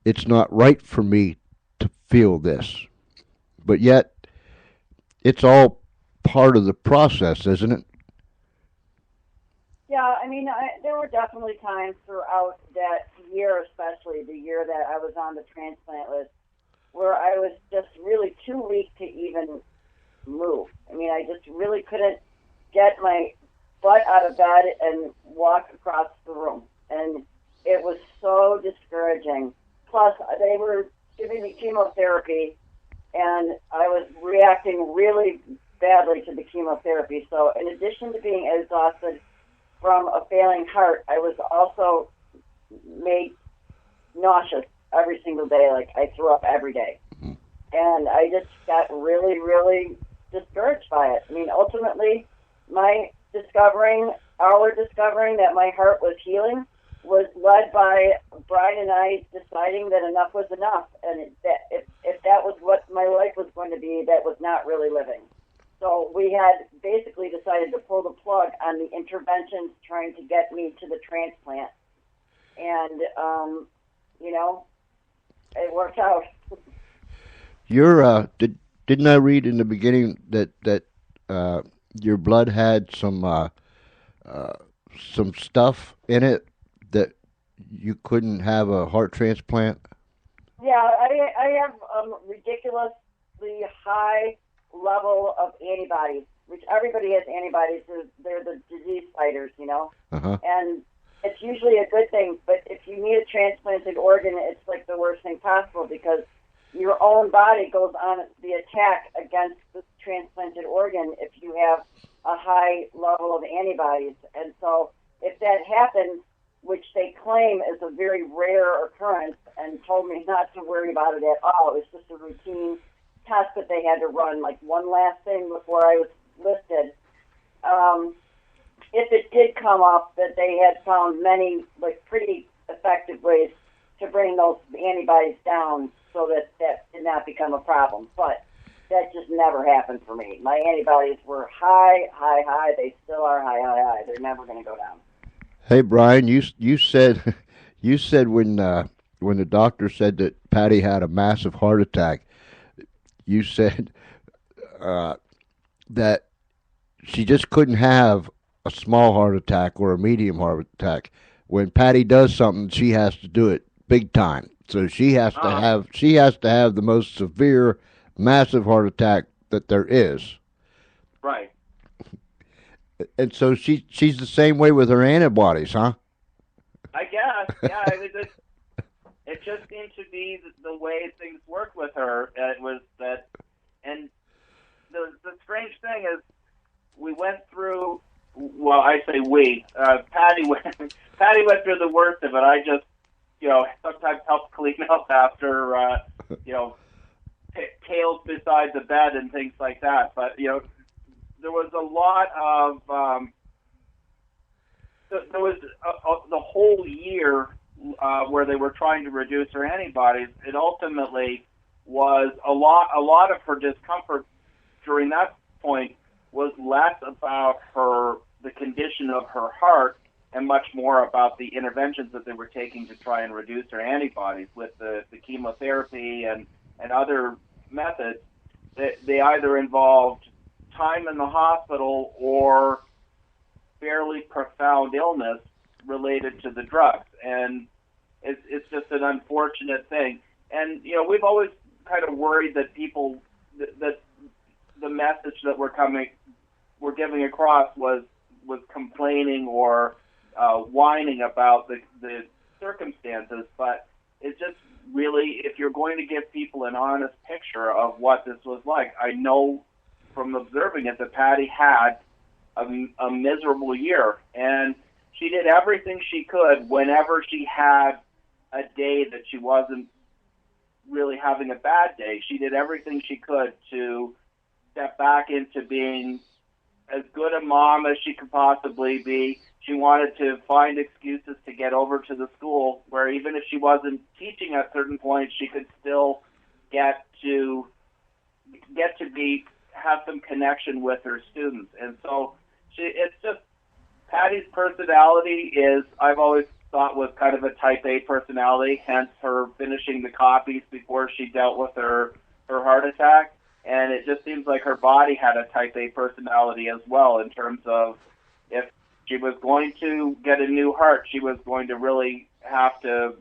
it's not right for me to feel this. But yet, it's all part of the process, isn't it? Yeah, I mean, there were definitely times throughout that year, especially the year that I was on the transplant list, where I was just really too weak to even move. I mean, I just really couldn't get my butt out of bed and walk across the room. And it was so discouraging. Plus, they were giving me chemotherapy, and I was reacting really badly to the chemotherapy. So in addition to being exhausted from a failing heart, I was also made nauseous every single day. Like, I threw up every day. And I just got really, really discouraged by it. I mean, ultimately, our discovering that my heart was healing was led by Brian and I deciding that enough was enough, and that if that was what my life was going to be, that was not really living. So we had basically decided to pull the plug on the interventions trying to get me to the transplant, and it worked out. Didn't I read in the beginning that your blood had some stuff in it that you couldn't have a heart transplant? Yeah, I have ridiculously high level of antibodies, which everybody has antibodies. They're the disease fighters, Uh-huh. And it's usually a good thing. But if you need a transplanted organ, it's like the worst thing possible, because your own body goes on the attack against the transplanted organ if you have a high level of antibodies. And so if that happens, which they claim is a very rare occurrence, and told me not to worry about it at all, it was just a routine test that they had to run, like one last thing before I was listed. If it did come up, that they had found many pretty effective ways to bring those antibodies down so that did not become a problem. But that just never happened for me. My antibodies were high. They still are high. They're never going to go down. Hey, Brian, you said when the doctor said that Patty had a massive heart attack, you said that she just couldn't have a small heart attack or a medium heart attack. When Patty does something, she has to do it big time. So she has to have the most severe, massive heart attack that there is. Right. And so she's the same way with her antibodies, huh? I guess, yeah. It just seemed to be the way things worked with her. It was that, and the strange thing is, we went through. Well, I say we. Patty went through the worst of it. I just, sometimes helped clean up after, tails beside the bed and things like that. But there was a lot of. There was the whole year where they were trying to reduce her antibodies. It ultimately was a lot of her discomfort during that point was less about the condition of her heart and much more about the interventions that they were taking to try and reduce her antibodies with the chemotherapy and other methods. They either involved time in the hospital or fairly profound illness related to the drugs. And it's just an unfortunate thing. And we've always kind of worried that people that the message that we're giving across was complaining or whining about the circumstances, but it's just really, if you're going to give people an honest picture of what this was like, I know from observing it that Patty had a miserable year, and she did everything she could whenever she had a day that she wasn't really having a bad day. She did everything she could to step back into being as good a mom as she could possibly be. She wanted to find excuses to get over to the school where even if she wasn't teaching at certain points, she could still get to have some connection with her students. And so it's just, Patty's personality is, I've always thought, was kind of a type A personality, hence her finishing the copies before she dealt with her heart attack. And it just seems like her body had a type A personality as well, in terms of if she was going to get a new heart, she was going to really have to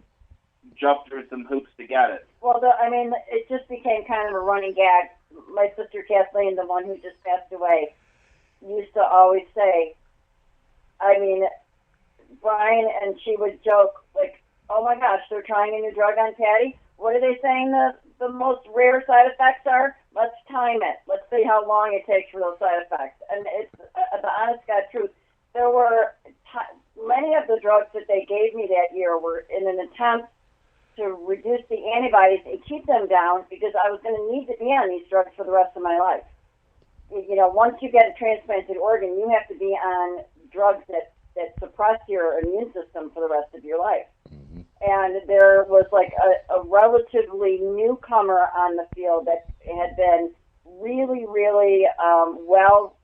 jump through some hoops to get it. Well, it just became kind of a running gag. My sister Kathleen, the one who just passed away, used to always say, Brian, and she would joke, like, oh my gosh, they're trying a new drug on Patty. What are they saying the most rare side effects are? Let's time it. Let's see how long it takes for those side effects. And it's the honest God truth. There were many of the drugs that they gave me that year were in an attempt to reduce the antibodies and keep them down, because I was going to need to be on these drugs for the rest of my life. Once you get a transplanted organ, you have to be on drugs that suppress your immune system for the rest of your life. Mm-hmm. And there was like a relatively newcomer on the field that had been really, really well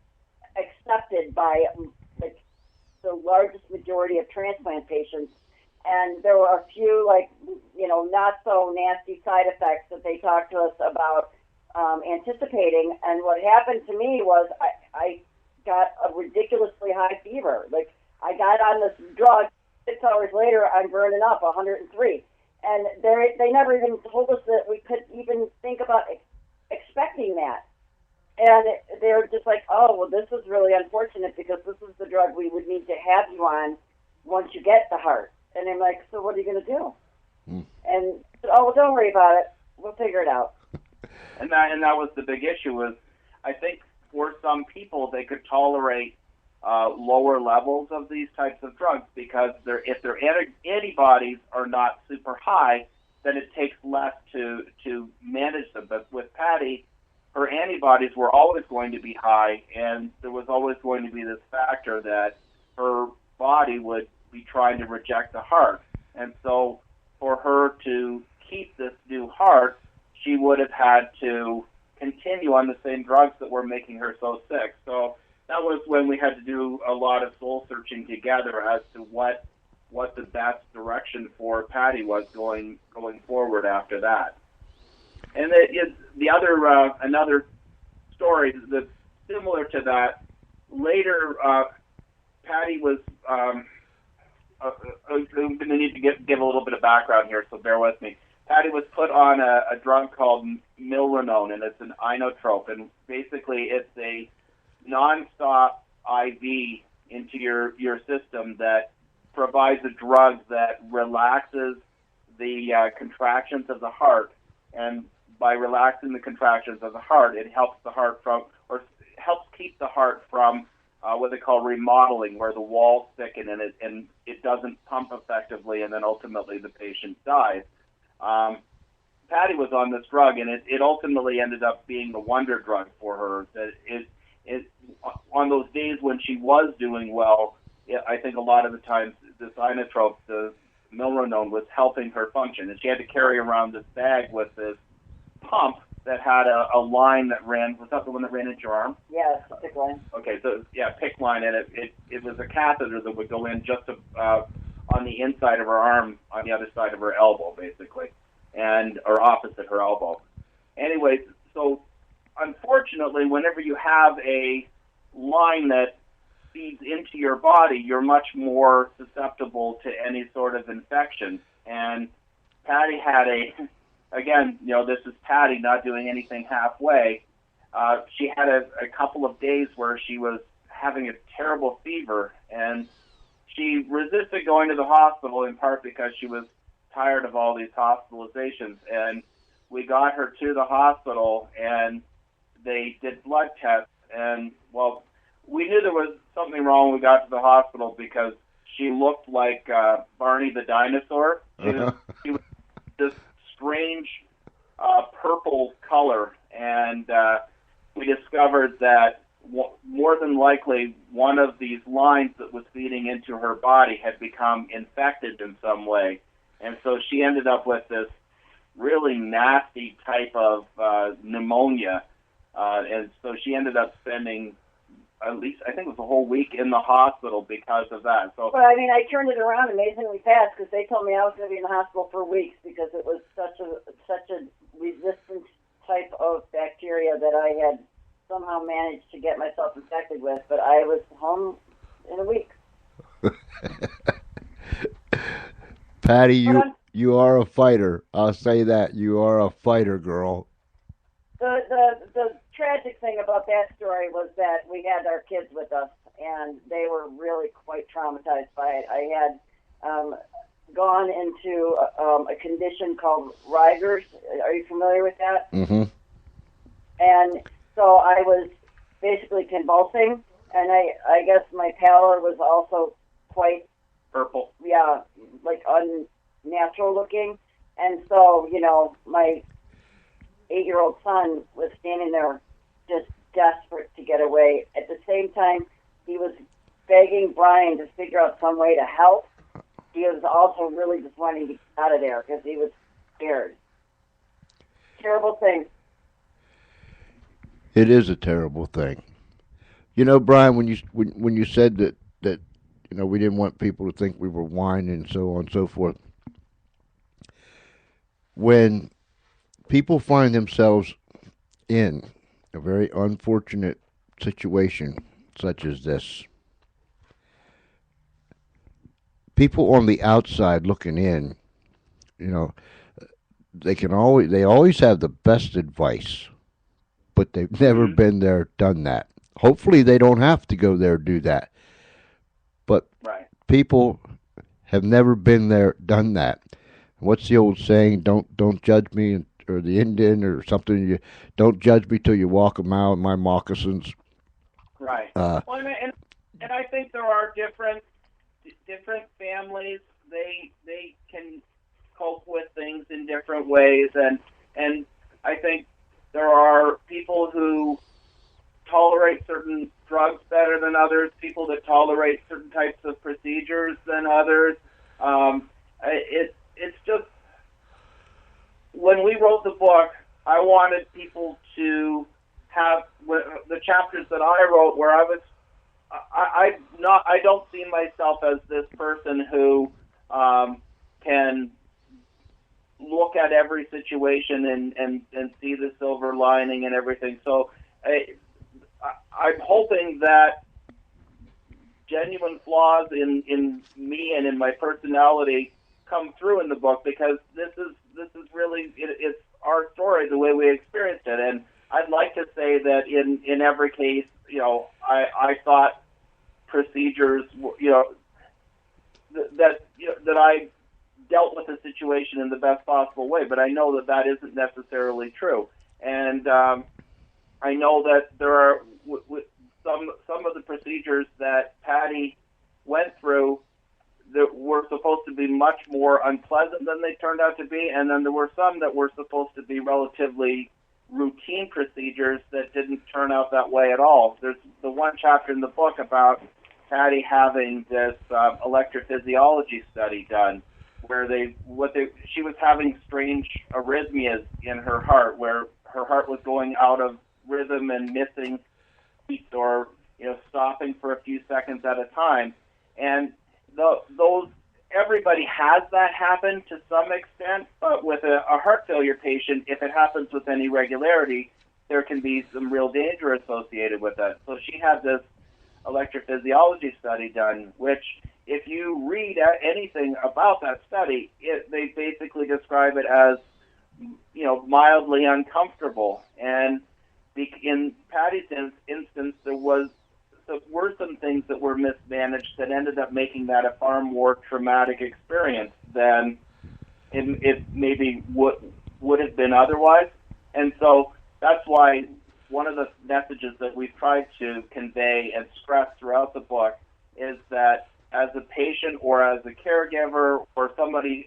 accepted by the largest majority of transplant patients. And there were a few, not so nasty side effects that they talked to us about anticipating. And what happened to me was I got a ridiculously high fever. Like, I got on this drug, 6 hours later, I'm burning up 103. And they never even told us that we could even think about expecting that. And they're just like, oh, well, this is really unfortunate because this is the drug we would need to have you on once you get the heart. And I'm like, so what are you going to do? And oh, well, don't worry about it. We'll figure it out. And that was the big issue. Was I think for some people they could tolerate lower levels of these types of drugs because if their antibodies are not super high, then it takes less to manage them. But with Patty, her antibodies were always going to be high, and there was always going to be this factor that her body would be trying to reject the heart. And so for her to keep this new heart, she would have had to continue on the same drugs that were making her so sick. So that was when we had to do a lot of soul searching together as to what the best direction for Patty was going forward after that. And the other another story that's similar to that. Later, Patty was. I'm going to need to give a little bit of background here, so bear with me. Patty was put on a drug called milrinone, and it's an inotrope, and basically it's a nonstop IV into your system that provides a drug that relaxes the contractions of the heart, and by relaxing the contractions of the heart, it helps the heart helps keep the heart from what they call remodeling, where the walls thicken and it doesn't pump effectively, and then ultimately the patient dies. Patty was on this drug, and it ultimately ended up being the wonder drug for her. That it on those days when she was doing well, I think a lot of the times this inotrope, the milrinone, was helping her function, and she had to carry around this bag with this pump that had a line that ran. Was that the one that ran into your arm? Yes, PICC line. Okay, so yeah, PICC line, and it was a catheter that would go in just on the inside of her arm, on the other side of her elbow, basically, or opposite her elbow. Anyway, so unfortunately, whenever you have a line that feeds into your body, you're much more susceptible to any sort of infection. And Patty had again, this is Patty not doing anything halfway. She had a couple of days where she was having a terrible fever, and she resisted going to the hospital in part because she was tired of all these hospitalizations. And we got her to the hospital, and they did blood tests, and, well, we knew there was something wrong when we got to the hospital because she looked like Barney the dinosaur. She was this strange purple color, and we discovered that more than likely one of these lines that was feeding into her body had become infected in some way. And so she ended up with this really nasty type of pneumonia. And so she ended up spending at least, I think it was a whole week in the hospital because of that. So, well, I mean, I turned it around amazingly fast because they told me I was going to be in the hospital for weeks because it was such a resistant type of bacteria that I had somehow managed to get myself infected with. But I was home in a week. Patty, you are a fighter. I'll say that. You are a fighter, girl. The tragic thing about that story was that we had our kids with us, and they were really quite traumatized by it. I had gone into a condition called Riger's. Are you familiar with that? Mm-hmm. And so I was basically convulsing, and I guess my pallor was also quite purple. Yeah, like unnatural looking. And so, my 8-year-old son was standing there just desperate to get away. At the same time, he was begging Brian to figure out some way to help. He was also really just wanting to get out of there because he was scared. Terrible thing. It is a terrible thing. Brian, when you said that we didn't want people to think we were whining and so on and so forth. When people find themselves in a very unfortunate situation such as this, people on the outside looking in, they always have the best advice, but they've never been there, done that. Hopefully they don't have to go there, do that. But right. People have never been there, done that. What's the old saying? Don't judge me, or the Indian, or something. You don't judge me till you walk a mile in my moccasins. Right. Well, and I think there are different families. They can cope with things in different ways, and I think there are people who tolerate certain drugs better than others, people that tolerate certain types of procedures than others. It's just, when we wrote the book, I wanted people to have the chapters that I wrote where I don't see myself as this person who can look at every situation and see the silver lining and everything. So I'm hoping that genuine flaws in me and in my personality come through in the book, because this is really it's our story, the way we experienced it. And I'd like to say that in every case, I thought procedures, that I dealt with the situation in the best possible way, but I know that isn't necessarily true. And I know that there are some of the procedures that Patty went through that were supposed to be much more unpleasant than they turned out to be, and then there were some that were supposed to be relatively routine procedures that didn't turn out that way at all. There's the one chapter in the book about Patty having this electrophysiology study done, where she was having strange arrhythmias in her heart, where her heart was going out of rhythm and missing beats, or stopping for a few seconds at a time. And those everybody has that happen to some extent, but with a heart failure patient, if it happens with any regularity, there can be some real danger associated with that. So she had this electrophysiology study done, which if you read anything about that study, they basically describe it as, mildly uncomfortable. And in Patty's instance, there were some things that were mismanaged that ended up making that a far more traumatic experience than it maybe would have been otherwise. And so that's why one of the messages that we've tried to convey and stress throughout the book is that as a patient or as a caregiver or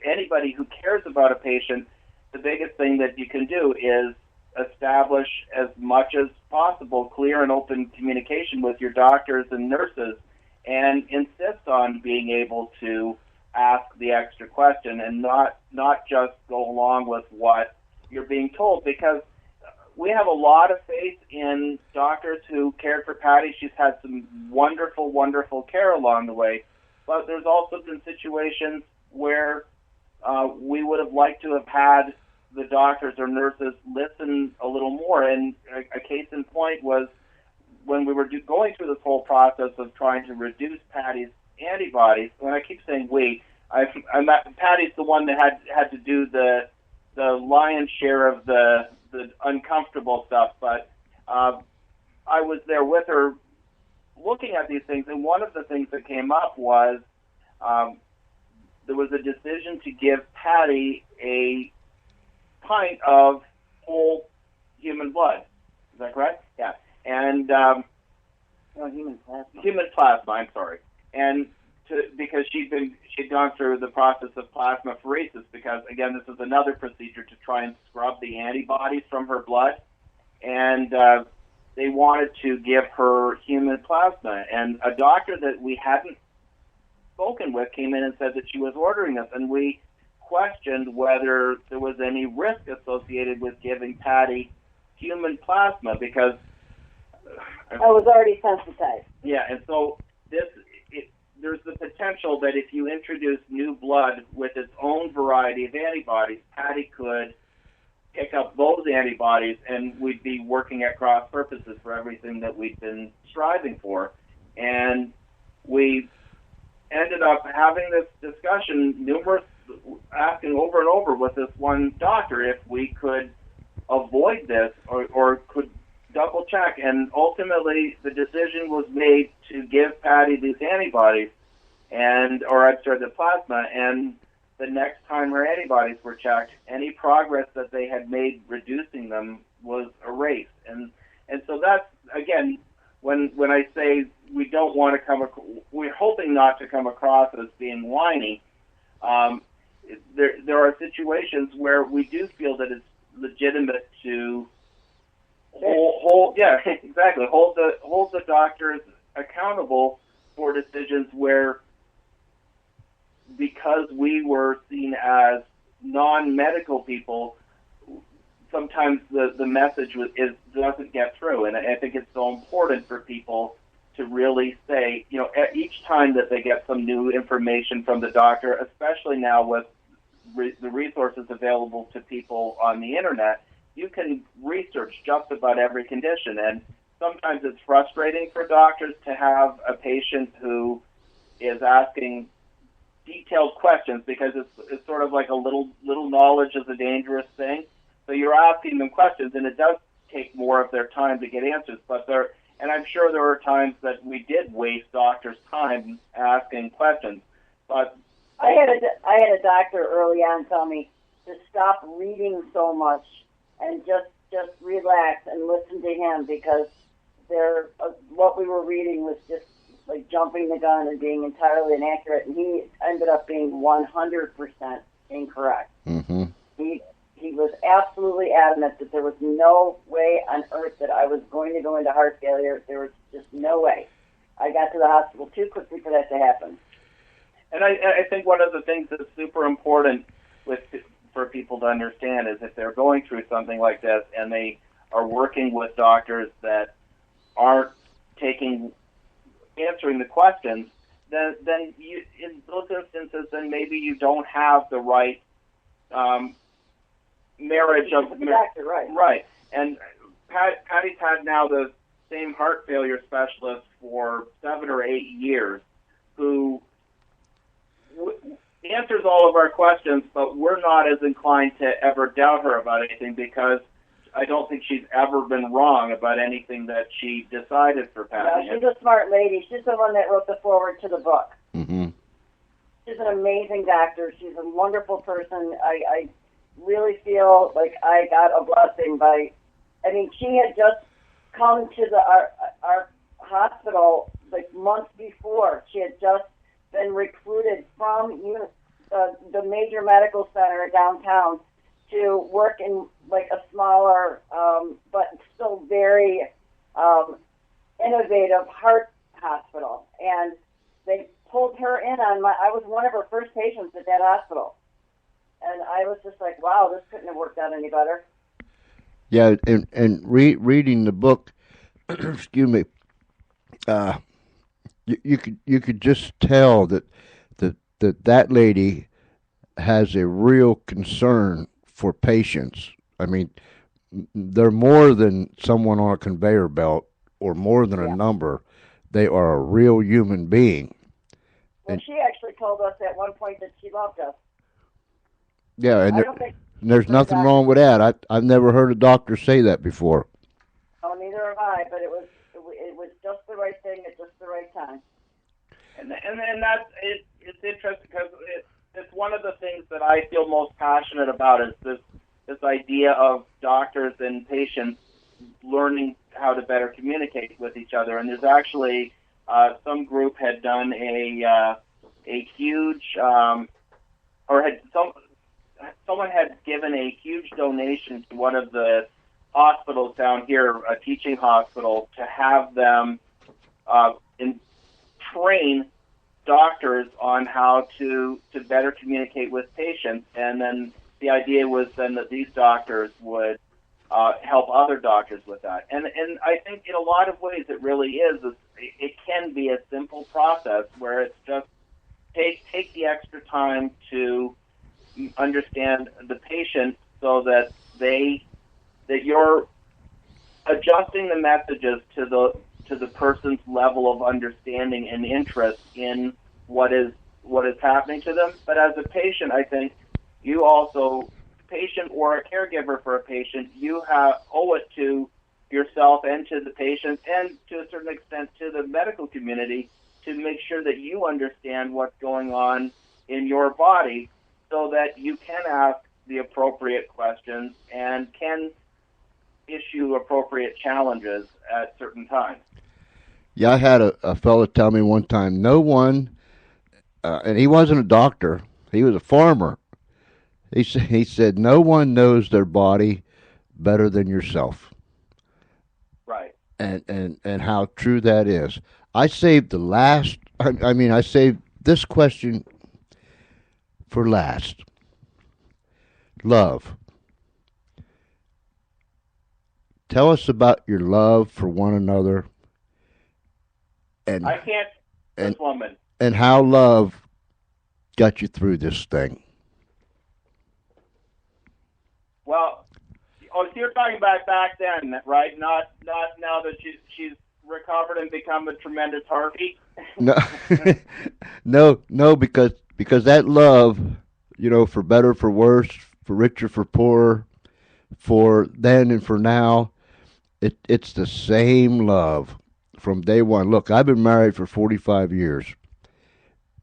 anybody who cares about a patient, the biggest thing that you can do is establish as much as possible clear and open communication with your doctors and nurses, and insist on being able to ask the extra question and not just go along with what you're being told, because we have a lot of faith in doctors who cared for Patty. She's had some wonderful, wonderful care along the way, but there's also been situations where we would have liked to have had the doctors or nurses listen a little more. And a case in point was when we were going through this whole process of trying to reduce Patty's antibodies. When I keep saying we, Patty's the one that had to do the lion's share of the uncomfortable stuff, but I was there with her looking at these things, and one of the things that came up was there was a decision to give Patty a pint of whole human blood. Is that correct? Yeah. And human plasma. Human plasma. I'm sorry. And because she'd gone through the process of plasmapheresis, because again, this is another procedure to try and scrub the antibodies from her blood, and they wanted to give her human plasma. And a doctor that we hadn't spoken with came in and said that she was ordering this, and we questioned whether there was any risk associated with giving Patty human plasma, because I was already sensitized. Yeah, and so there's the potential that if you introduce new blood with its own variety of antibodies, Patty could pick up those antibodies, and we'd be working at cross purposes for everything that we've been striving for. And we ended up having this discussion, asking over and over with this one doctor if we could avoid this or could double check, and ultimately the decision was made to give Patty these antibodies, the plasma, and the next time her antibodies were checked, any progress that they had made reducing them was erased. And so that's, again, when I say we don't want to we're hoping not to come across as being whiny. There are situations where we do feel that it's legitimate to hold the doctors accountable for decisions where, because we were seen as non-medical people, sometimes the message doesn't get through. And I think it's so important for people to really say, each time that they get some new information from the doctor, especially now with the resources available to people on the internet, you can research just about every condition. And sometimes it's frustrating for doctors to have a patient who is asking detailed questions, because it's sort of like a little knowledge is a dangerous thing. So you're asking them questions, and it does take more of their time to get answers. And I'm sure there were times that we did waste doctors' time asking questions. But I had a doctor early on tell me to stop reading so much and just relax and listen to him, because what we were reading was just like jumping the gun and being entirely inaccurate, and he ended up being 100% incorrect. Mm-hmm. He was absolutely adamant that there was no way on earth that I was going to go into heart failure. There was just no way. I got to the hospital too quickly for that to happen. And I think one of the things that's super important for people to understand is if they're going through something like this and they are working with doctors that aren't answering the questions, then you, in those instances, then maybe you don't have the right marriage of the doctor, right? Right. And Patty's had now the same heart failure specialist for 7 or 8 years, who answers all of our questions, but we're not as inclined to ever doubt her about anything because I don't think she's ever been wrong about anything that she decided for Patty. Yeah, she's a smart lady. She's the one that wrote the foreword to the book. Mm-hmm. She's an amazing doctor. She's a wonderful person. I really feel like I got a blessing by. I mean, she had just come to our hospital like months before. She had just been recruited from the major medical center downtown to work in like a smaller but still very innovative heart hospital. And they pulled her in on I was one of her first patients at that hospital. And I was just like, wow, this couldn't have worked out any better. Yeah, and reading the book, excuse me, you could just tell that lady has a real concern for patients. I mean, they're more than someone on a conveyor belt or more than a number. They are a real human being. Well, and she actually told us at one point that she loved us. Yeah, and I don't think there's nothing wrong with that. I've never heard a doctor say that before. Oh, neither have I, but it was just the right thing at just the right time. And that's it's interesting because it's one of the things that I feel most passionate about is this idea of doctors and patients learning how to better communicate with each other. And there's actually some group had done a huge someone had given a huge donation to one of the hospitals down here, a teaching hospital, to have them train doctors on how to better communicate with patients. And then the idea was then that these doctors would help other doctors with that. And I think in a lot of ways it really is. It can be a simple process where it's just take the extra time to understand the patient so that you're adjusting the messages to the person's level of understanding and interest in what is happening to them. But as a patient, I think you also, patient or a caregiver for a patient, you owe it to yourself and to the patient and to a certain extent to the medical community to make sure that you understand what's going on in your body so that you can ask the appropriate questions and can issue appropriate challenges at certain times. Yeah, I had a fellow tell me one time, no one, and he wasn't a doctor, he was a farmer. He said, no one knows their body better than yourself. Right. And how true that is. I saved I saved this question for last. Love. Tell us about your love for one another. And I can't, this woman. And how love got you through this thing. Well, so you're talking about back then, right? Not now that she's recovered and become a tremendous harpy. No, because that love, for better, for worse, for richer, for poorer, for then and for now, it's the same love from day one. Look, I've been married for 45 years,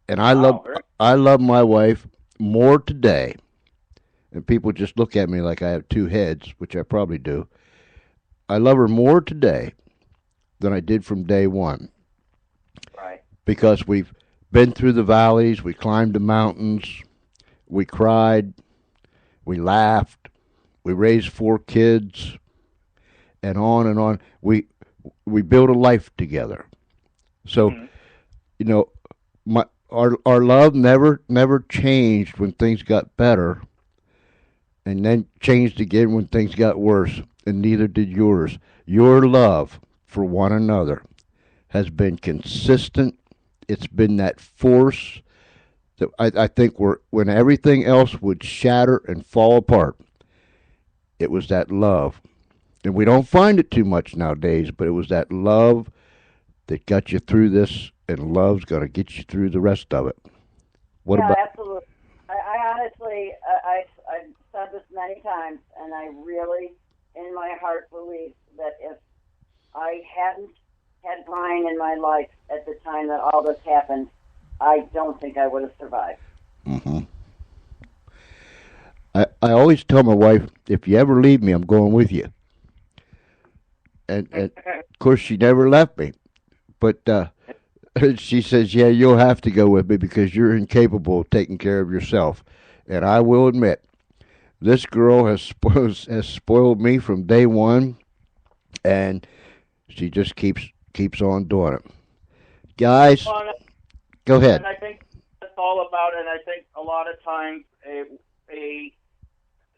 and I love my wife more today. And people just look at me like I have two heads, which I probably do. I love her more today than I did from day one. Right. Because we've been through the valleys, we climbed the mountains, we cried, we laughed, we raised 4 kids, and on and on. We built a life together. So, our love never changed when things got better. And then changed again when things got worse, and neither did yours. Your love for one another has been consistent. It's been that force that I think when everything else would shatter and fall apart, it was that love. And we don't find it too much nowadays, but it was that love that got you through this, and love's going to get you through the rest of it. What yeah, about? absolutely. I honestly, I've said this many times, and I really, in my heart, believe that if I hadn't had Brian in my life at the time that all this happened, I don't think I would have survived. Hmm. I always tell my wife, if you ever leave me, I'm going with you. And of course, she never left me. But she says, yeah, you'll have to go with me because you're incapable of taking care of yourself. And I will admit, this girl has spoiled me from day one, and she just keeps on doing it. Guys, Well, go ahead. and I think that's all about it. And I think a lot of times a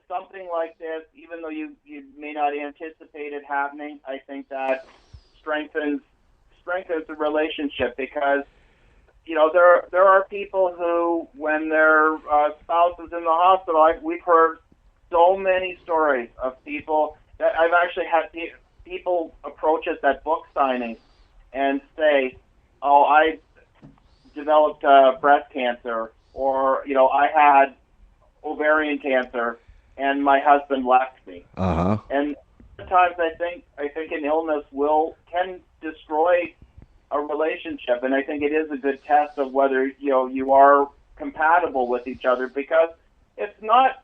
something like this, even though you may not anticipate it happening, I think that strengthens the relationship because there are people who, when their spouse is in the hospital, we've heard so many stories of people that I've actually had people approach us at book signings and say, "Oh, I developed breast cancer," or "I had ovarian cancer, and my husband left me." Uh-huh. And sometimes I think an illness can destroy a relationship, and I think it is a good test of whether you are compatible with each other, because it's not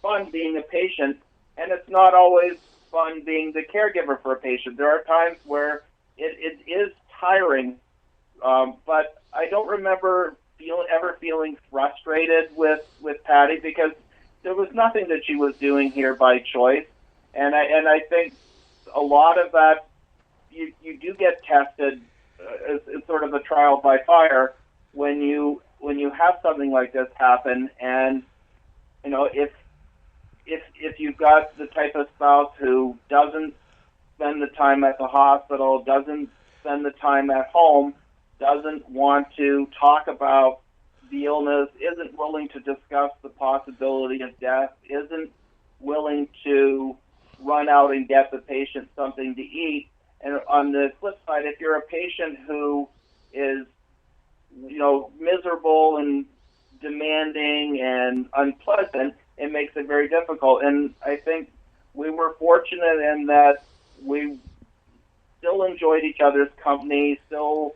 fun being a patient, and it's not always fun being the caregiver for a patient. There are times where it is tiring, but I don't remember ever feeling frustrated with Patty, because there was nothing that she was doing here by choice, and I think a lot of that you do get tested as sort of a trial by fire when you have something like this happen, and if you've got the type of spouse who doesn't spend the time at the hospital, doesn't spend the time at home, doesn't want to talk about the illness, isn't willing to discuss the possibility of death, isn't willing to run out and get the patient something to eat. And on the flip side, if you're a patient who is, miserable and demanding and unpleasant, it makes it very difficult. And I think we were fortunate in that we still enjoyed each other's company, still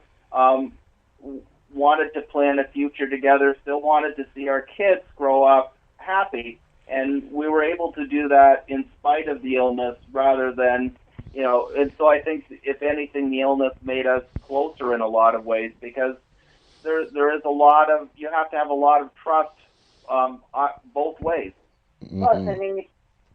wanted to plan a future together, still wanted to see our kids grow up happy. And we were able to do that in spite of the illness rather than, and so I think, if anything, the illness made us closer in a lot of ways, because there is you have to have a lot of trust both ways. Plus, I mean,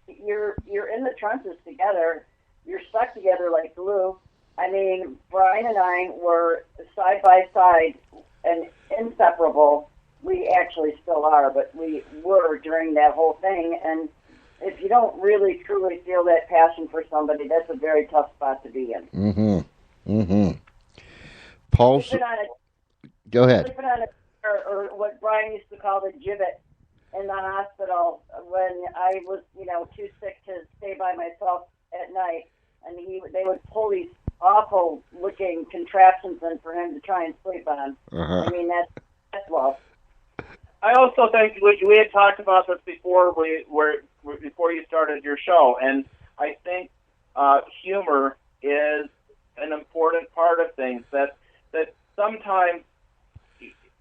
you're in the trenches together. You're stuck together like glue. I mean, Brian and I were side by side and inseparable. We actually still are, but we were during that whole thing. And if you don't really truly feel that passion for somebody, that's a very tough spot to be in. Mm-hmm. Mm-hmm. Paul, go ahead. Or what Brian used to call the gibbet in the hospital when I was, too sick to stay by myself at night, and they would pull these awful looking contraptions in for him to try and sleep on. Uh-huh. I mean, that's love. I also think we had talked about this before before you started your show, and I think humor is an important part of things. That sometimes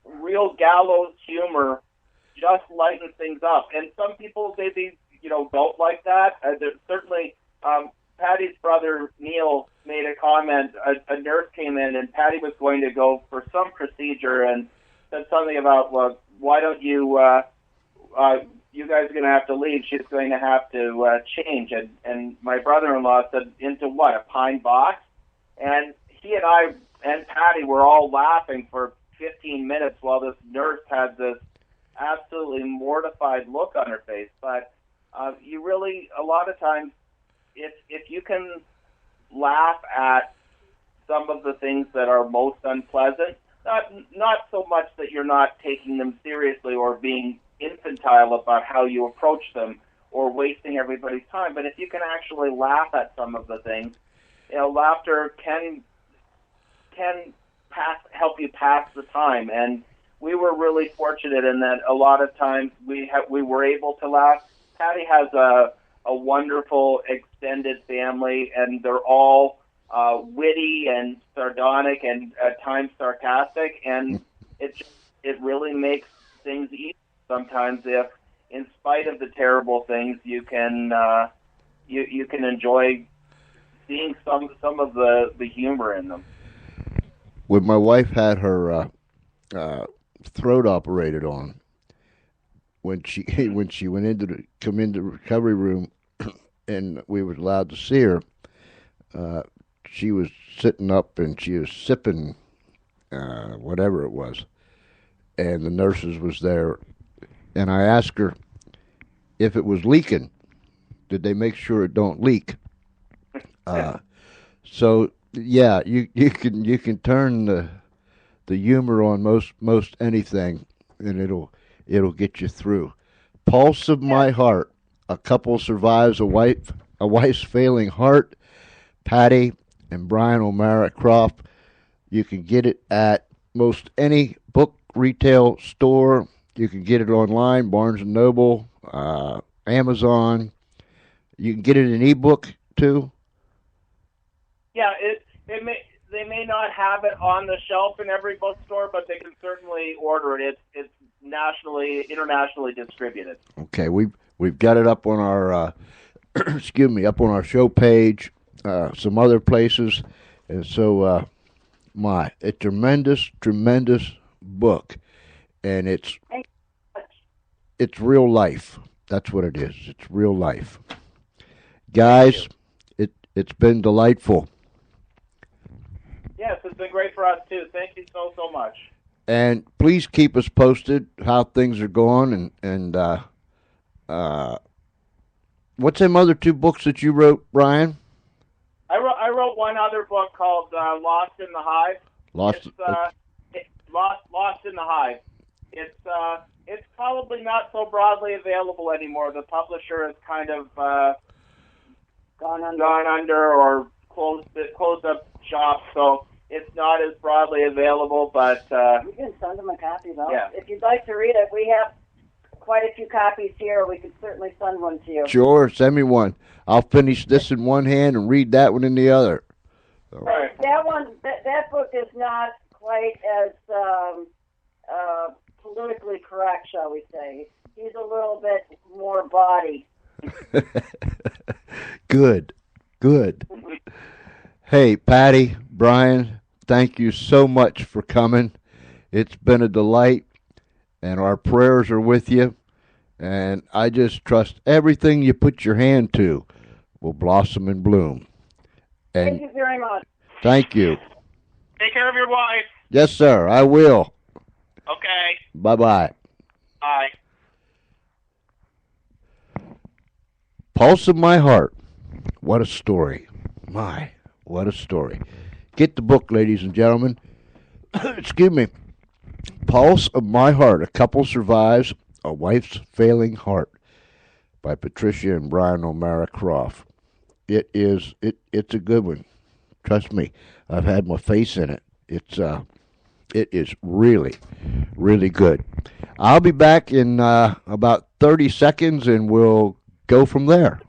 real gallows humor just lightens things up, and some people maybe don't like that. There's certainly Patty's brother Neil made a comment. A nurse came in, and Patty was going to go for some procedure, and said something about, well, why don't you you guys are going to have to leave. She's going to have to change. And my brother-in-law said, into what, a pine box? And he and I and Patty were all laughing for 15 minutes while this nurse had this absolutely mortified look on her face. But you really, a lot of times, if you can laugh at some of the things that are most unpleasant, not so much that you're not taking them seriously or being infantile about how you approach them or wasting everybody's time, but if you can actually laugh at some of the things, laughter can help you pass the time. And we were really fortunate in that a lot of times we were able to laugh. Patty has a wonderful extended family, and they're all witty and sardonic and at times sarcastic, and it really makes things easy sometimes if, in spite of the terrible things, you can enjoy seeing some of the humor in them. When my wife had her throat operated on, when she went into the recovery room, and we were allowed to see her, she was sitting up and she was sipping whatever it was, and the nurses was there, and I asked her if it was leaking. Did they make sure it don't leak? So yeah, you can turn the humor on most anything, and it'll get you through. Pulse of My Heart. A couple survives a wife's failing heart. Patty and Brian O'Mara Croft. You can get it at most any book retail store. You can get it online, Barnes and Noble, Amazon. You can get it in ebook too. Yeah, they may not have it on the shelf in every bookstore, but they can certainly order it. It's internationally distributed. Okay, we've got it up on our up on our show page, some other places, and so a tremendous book, and it's real life. That's what it is. It's real life, guys. It's been delightful. Yes, it's been great for us too. Thank you so much. And please keep us posted how things are going, and what's them other two books that you wrote, Brian? I wrote one other book called Lost in the Hive. Lost in the Hive. It's probably not so broadly available anymore. The publisher has kind of gone under or closed up shop, so it's not as broadly available. But you can send them a copy, though. Yeah. If you'd like to read it, we have quite a few copies here. We could certainly send one to you. Sure, send me one. I'll finish this in one hand and read that one in the other. Right. That book is not quite as politically correct, shall we say. He's a little bit more body. Good. Hey, Patty, Brian, thank you so much for coming. It's been a delight, and our prayers are with you. And I just trust everything you put your hand to will blossom and bloom. And Thank you very much. thank you. Take care of your wife. Yes, sir, I will. Okay. Bye-bye. Bye. Pulse of My Heart. What a story. What a story. Get the book, ladies and gentlemen. Excuse me. Pulse of My Heart. A couple survives a wife's failing heart, by Patricia and Brian O'Mara Croft. It's a good one. Trust me. I've had my face in it. It is really, really good. I'll be back in about 30 seconds, and we'll go from there.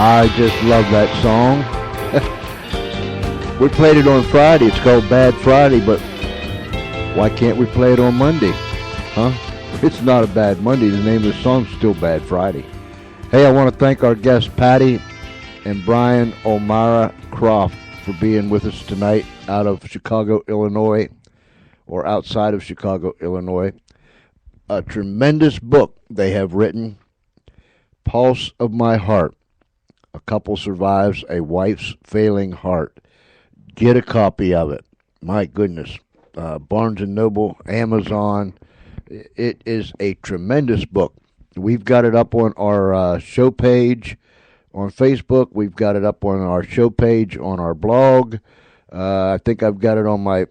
I just love that song. We played it on Friday. It's called Bad Friday, but why can't we play it on Monday? Huh? It's not a bad Monday. The name of the song's still Bad Friday. Hey, I want to thank our guests, Patty and Brian O'Mara Croft, for being with us tonight out of Chicago, Illinois, or outside of Chicago, Illinois. A tremendous book they have written, Pulse of My Heart. A couple survives a wife's failing heart. Get a copy of it. My goodness. Barnes & Noble, Amazon. It is a tremendous book. We've got it up on our show page on Facebook. We've got it up on our show page on our blog. I think I've got it on my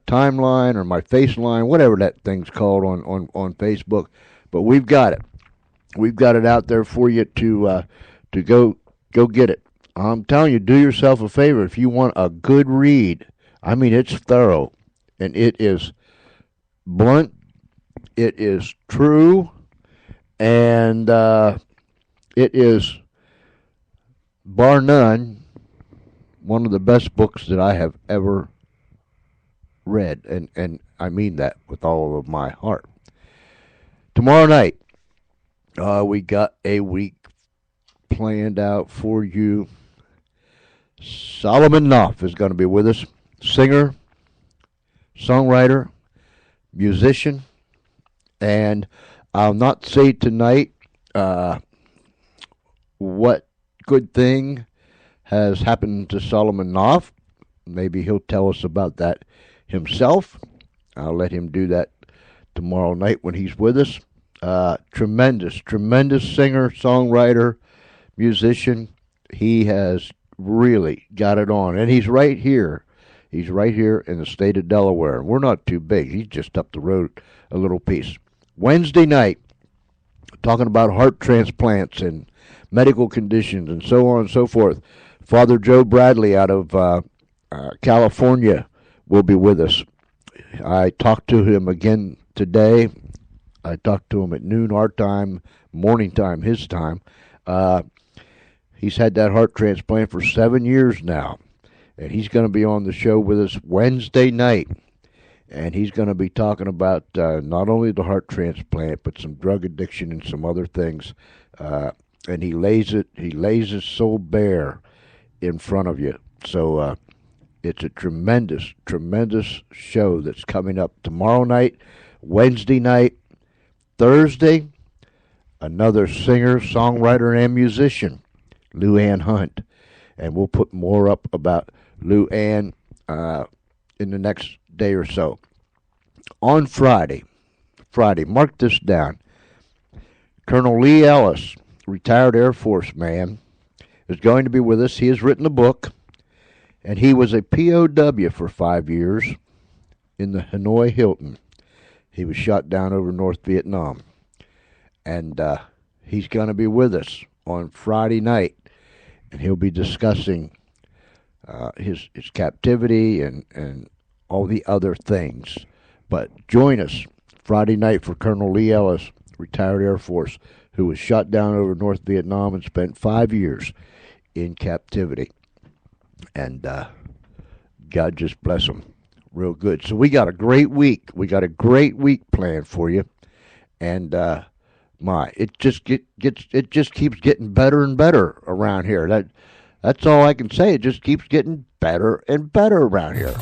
timeline or my face line, whatever that thing's called on Facebook. But we've got it. We've got it out there for you to go get it. I'm telling you, do yourself a favor. If you want a good read, I mean, it's thorough, and it is blunt, it is true, and it is, bar none, one of the best books that I have ever read, and I mean that with all of my heart. Tomorrow night, we got a week planned out for you. Solomon Knopf is going to be with us. Singer, songwriter, musician, and I'll not say tonight what good thing has happened to Solomon Knopf. Maybe he'll tell us about that himself. I'll let him do that tomorrow night when he's with us. Tremendous singer, songwriter, musician. He has really got it on, and he's right here. He's right here in the state of Delaware. We're not too big. He's just up the road a little piece. Wednesday night, talking about heart transplants and medical conditions and so on and so forth. Father Joe Bradley out of California will be with us. I talked to him again today. I talked to him at noon our time, morning time his time. He's had that heart transplant for 7 years now, and he's going to be on the show with us Wednesday night, and he's going to be talking about not only the heart transplant, but some drug addiction and some other things, and he lays his soul bare in front of you. So it's a tremendous show that's coming up tomorrow night, Wednesday night, Thursday, another singer, songwriter, and musician, Lou Ann Hunt. And we'll put more up about Lou Ann in the next day or so. On Friday, mark this down, Colonel Lee Ellis, retired Air Force man, is going to be with us. He has written a book, and he was a POW for 5 years in the Hanoi Hilton. He was shot down over North Vietnam. And he's going to be with us on Friday night, and he'll be discussing his captivity and all the other things. But join us Friday night for Colonel Lee Ellis, retired Air Force, who was shot down over North Vietnam and spent 5 years in captivity. And God just bless him real good. So we got a great week. We got a great week planned for you. And it just keeps getting better and better around here. That's all I can say. It just keeps getting better and better around here.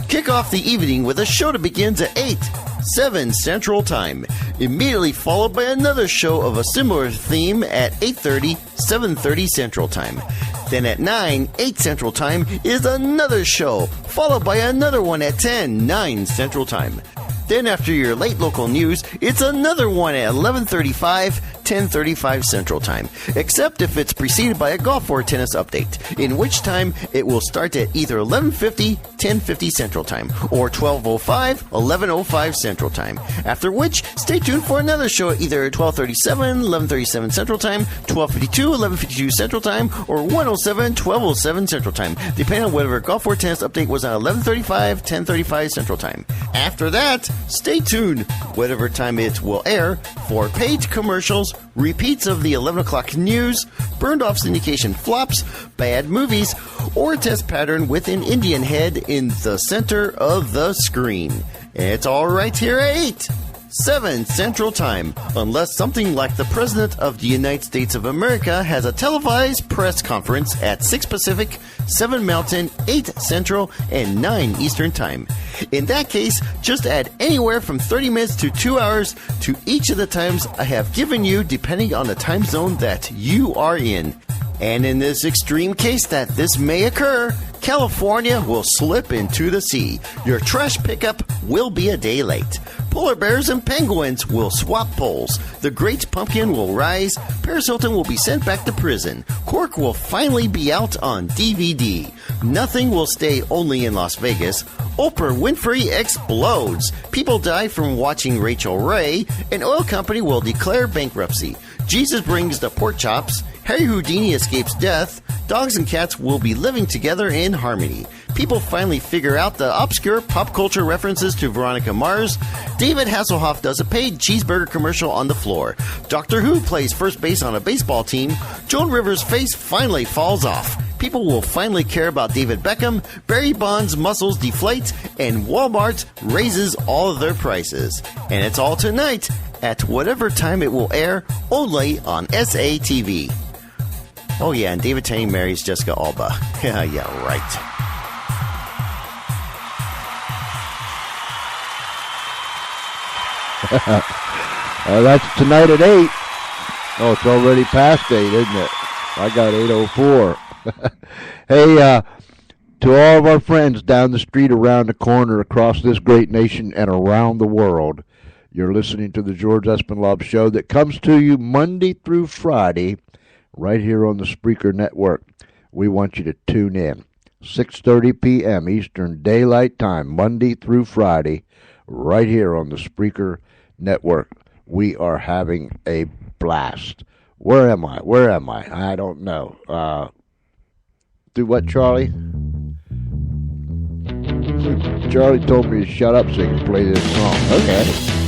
Kick off the evening with a show that begins at 8, 7 Central Time, immediately followed by another show of a similar theme at 8:30, 7:30 Central Time. Then at 9, 8 Central Time is another show, followed by another one at 10, 9 Central Time. Then after your late local news, it's another one at 11:35, 10:35 Central Time, except if it's preceded by a golf or tennis update, in which time it will start at either 11:50, 10:50 Central Time, or 12:05, 11:05 Central Time, after which stay tuned for another show at either 12:37, 11:37 Central Time, 12:52, 11:52 Central Time, or 1:07, 12:07 Central Time, depending on whatever golf or tennis update was on 11:35, 10:35 Central Time. After that, stay tuned, whatever time it will air, for paid commercials, repeats of the 11 o'clock news, burned off syndication flops, bad movies, or a test pattern with an Indian head in the center of the screen. It's all right here at 8, 7 Central Time, unless something like the President of the United States of America has a televised press conference at 6 Pacific, 7 Mountain, 8 Central, and 9 Eastern Time. In that case, just add anywhere from 30 minutes to 2 hours to each of the times I have given you, depending on the time zone that you are in. And in this extreme case that this may occur, California will slip into the sea. Your trash pickup will be a day late. Polar bears and penguins will swap poles. The Great Pumpkin will rise. Paris Hilton will be sent back to prison. Cork will finally be out on DVD. Nothing will stay only in Las Vegas. Oprah Winfrey explodes. People die from watching Rachel Ray. An oil company will declare bankruptcy. Jesus brings the pork chops. Harry Houdini escapes death. Dogs and cats will be living together in harmony. People finally figure out the obscure pop culture references to Veronica Mars. David Hasselhoff does a paid cheeseburger commercial on the floor. Doctor Who plays first base on a baseball team. Joan Rivers' face finally falls off. People will finally care about David Beckham. Barry Bonds' muscles deflate. And Walmart raises all of their prices. And it's all tonight at whatever time it will air, only on SATV. Oh yeah, and David Tenney marries Jessica Alba. Yeah, right. That's tonight at 8. Oh, it's already past 8, isn't it? I got 8:04. Hey, to all of our friends down the street, around the corner, across this great nation, and around the world, you're listening to the George Espinlove Show that comes to you Monday through Friday, right here on the Spreaker Network. We want you to tune in. 6:30 p.m. Eastern Daylight Time, Monday through Friday, right here on the Spreaker Network. We are having a blast. Where am I? I don't know. Do what, Charlie? Charlie told me to shut up so he can play this song. Okay.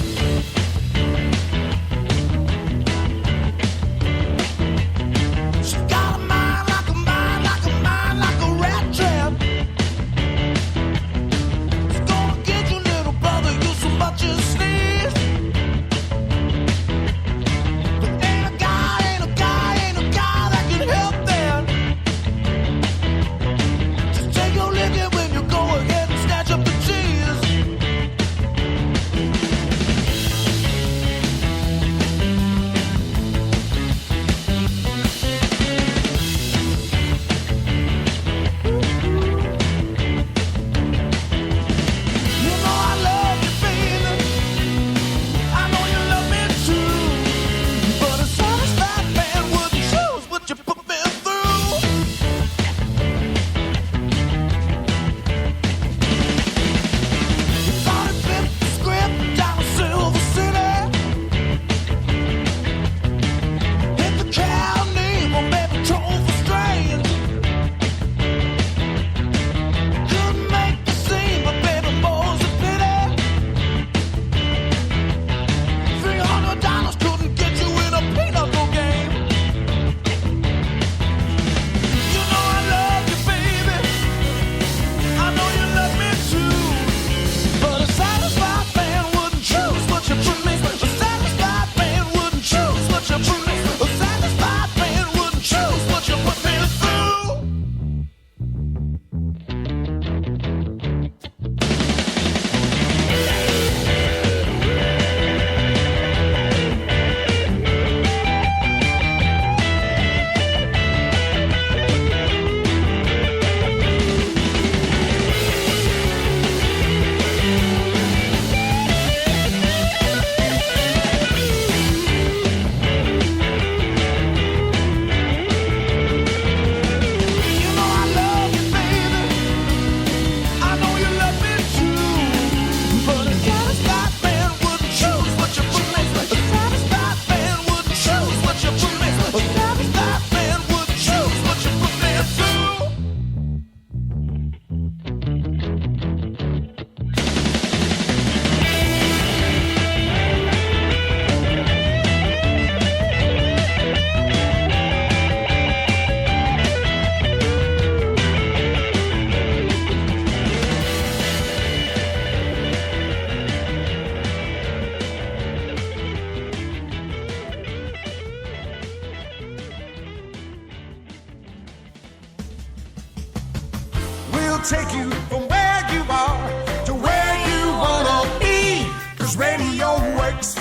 take you from where you are to where you wanna be. 'Cause radio works.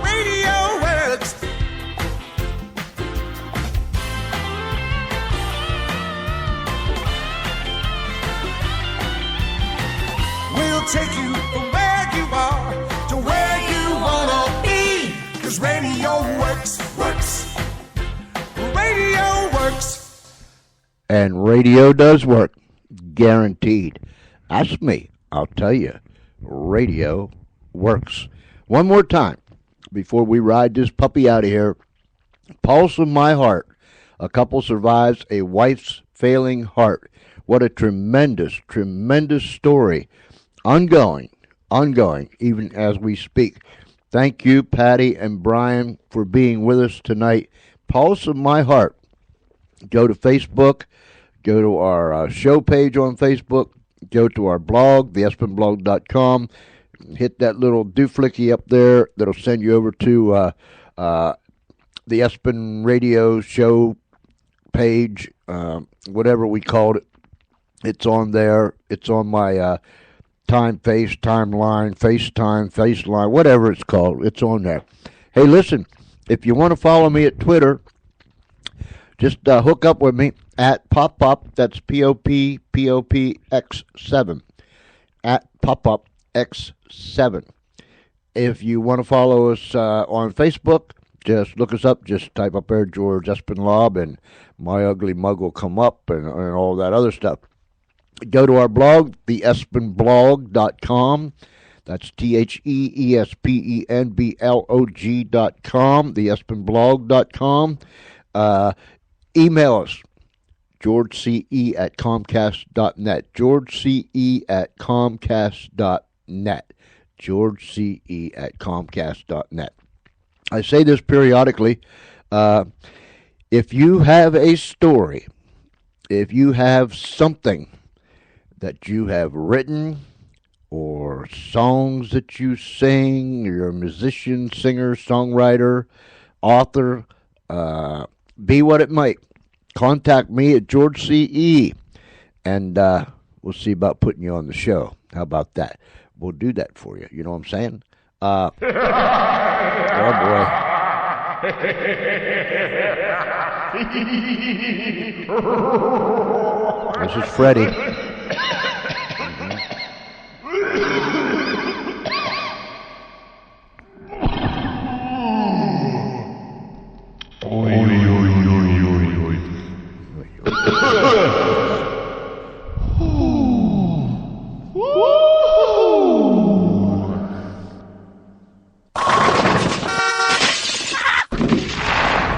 Radio works. We'll take you from where you are to where you wanna be. 'Cause radio works. Radio works. And radio does work. Guaranteed. Ask me. I'll tell you. Radio works. One more time before we ride this puppy out of here. Pulse of my heart. A couple survives a wife's failing heart. What a tremendous, tremendous story. Ongoing, even as we speak. Thank you, Patty and Brian, for being with us tonight. Pulse of my heart. Go to Facebook. Go to our show page on Facebook. Go to our blog, theespenblog.com. Hit that little dooflicky up there that'll send you over to the Espen Radio show page, whatever we called it. It's on there. It's on my timeline, FaceLine, whatever it's called. It's on there. Hey, listen, if you want to follow me at Twitter, just hook up with me at PopUp. That's POPX7. At PopUpX7. If you want to follow us on Facebook, just look us up. Just type up there George Espenlaub, and my ugly mug will come up, and all that other stuff. Go to our blog, theespenblog.com. That's TheEspenblog.com, theespenblog.com. Email us, georgece@comcast.net, georgece@comcast.net, georgece@comcast.net. I say this periodically. If you have a story, if you have something that you have written, or songs that you sing, you're a musician, singer, songwriter, author, be what it might, contact me at George C.E. and we'll see about putting you on the show. How about that? We'll do that for you. You know what I'm saying? Oh, boy. This is Freddie.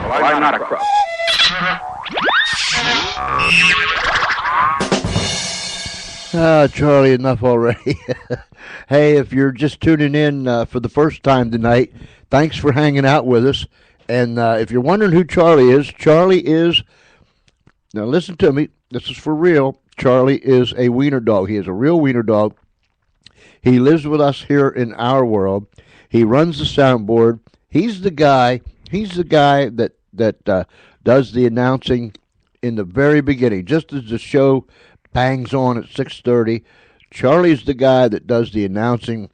Well, I'm not a croft. Charlie, enough already. Hey, if you're just tuning in for the first time tonight, thanks for hanging out with us. And if you're wondering who Charlie is, now listen to me, this is for real. Charlie is a wiener dog. He is a real wiener dog. He lives with us here in our world. He runs the soundboard. He's the guy that does the announcing in the very beginning, just as the show bangs on at 6:30. Charlie's the guy that does the announcing.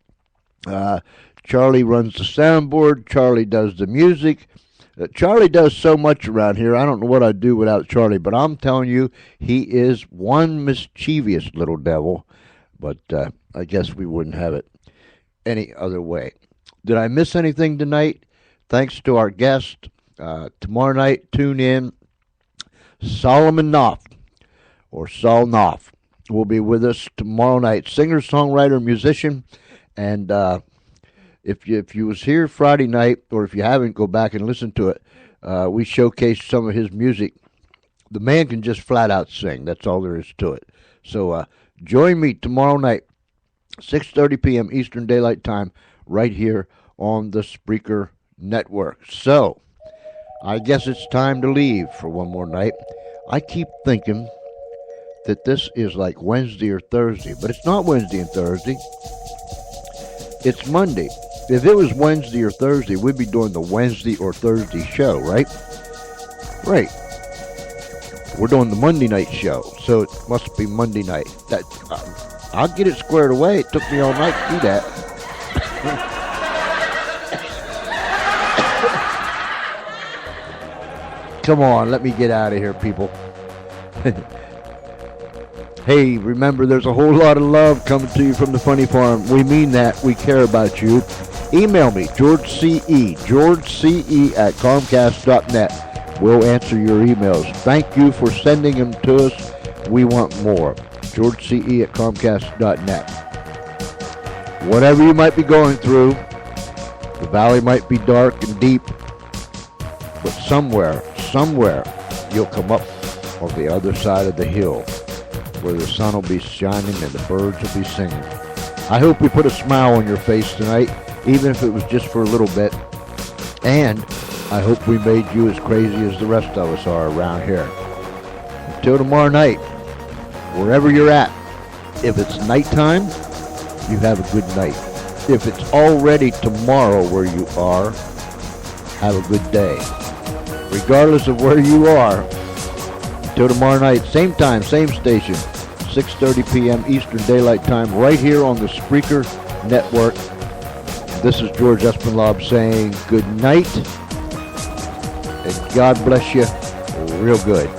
Charlie runs the soundboard. Charlie does the music. Charlie does so much around here. I don't know what I'd do without Charlie, but I'm telling you, he is one mischievous little devil. But I guess we wouldn't have it any other way. Did I miss anything tonight? Thanks to our guest. Tomorrow night, tune in. Solomon Knopf, or Sol Knopf, will be with us tomorrow night. Singer, songwriter, musician. And if you was here Friday night, or if you haven't, go back and listen to it. We showcased some of his music. The man can just flat out sing. That's all there is to it. So join me tomorrow night, 6:30 p.m. Eastern Daylight Time, right here on the Spreaker Network. So I guess it's time to leave for one more night. I keep thinking that this is like Wednesday or Thursday, but it's not Wednesday and Thursday. It's Monday. If it was Wednesday or Thursday, we'd be doing the Wednesday or Thursday show, right? Right. We're doing the Monday night show. So Must be Monday night. That I'll get it squared away. It took me all night to do that. Come on, let me get out of here, people. Hey, remember, there's a whole lot of love coming to you from the Funny Farm. We mean that. We care about you. Email me, GeorgeCE at Comcast.net. We'll answer your emails. Thank you for sending them to us. We want more. GeorgeCE at Comcast.net. Whatever you might be going through, the valley might be dark and deep, but somewhere, you'll come up on the other side of the hill where the sun will be shining and the birds will be singing. I hope we put a smile on your face tonight, even if it was just for a little bit. And I hope we made you as crazy as the rest of us are around here. Until tomorrow night, wherever you're at, if it's nighttime, you have a good night. If it's already tomorrow where you are, have a good day. Regardless of where you are, until tomorrow night, same time, same station, 6:30 p.m. Eastern Daylight Time, right here on the Spreaker Network. This is George Espinlaub saying good night, and God bless you real good.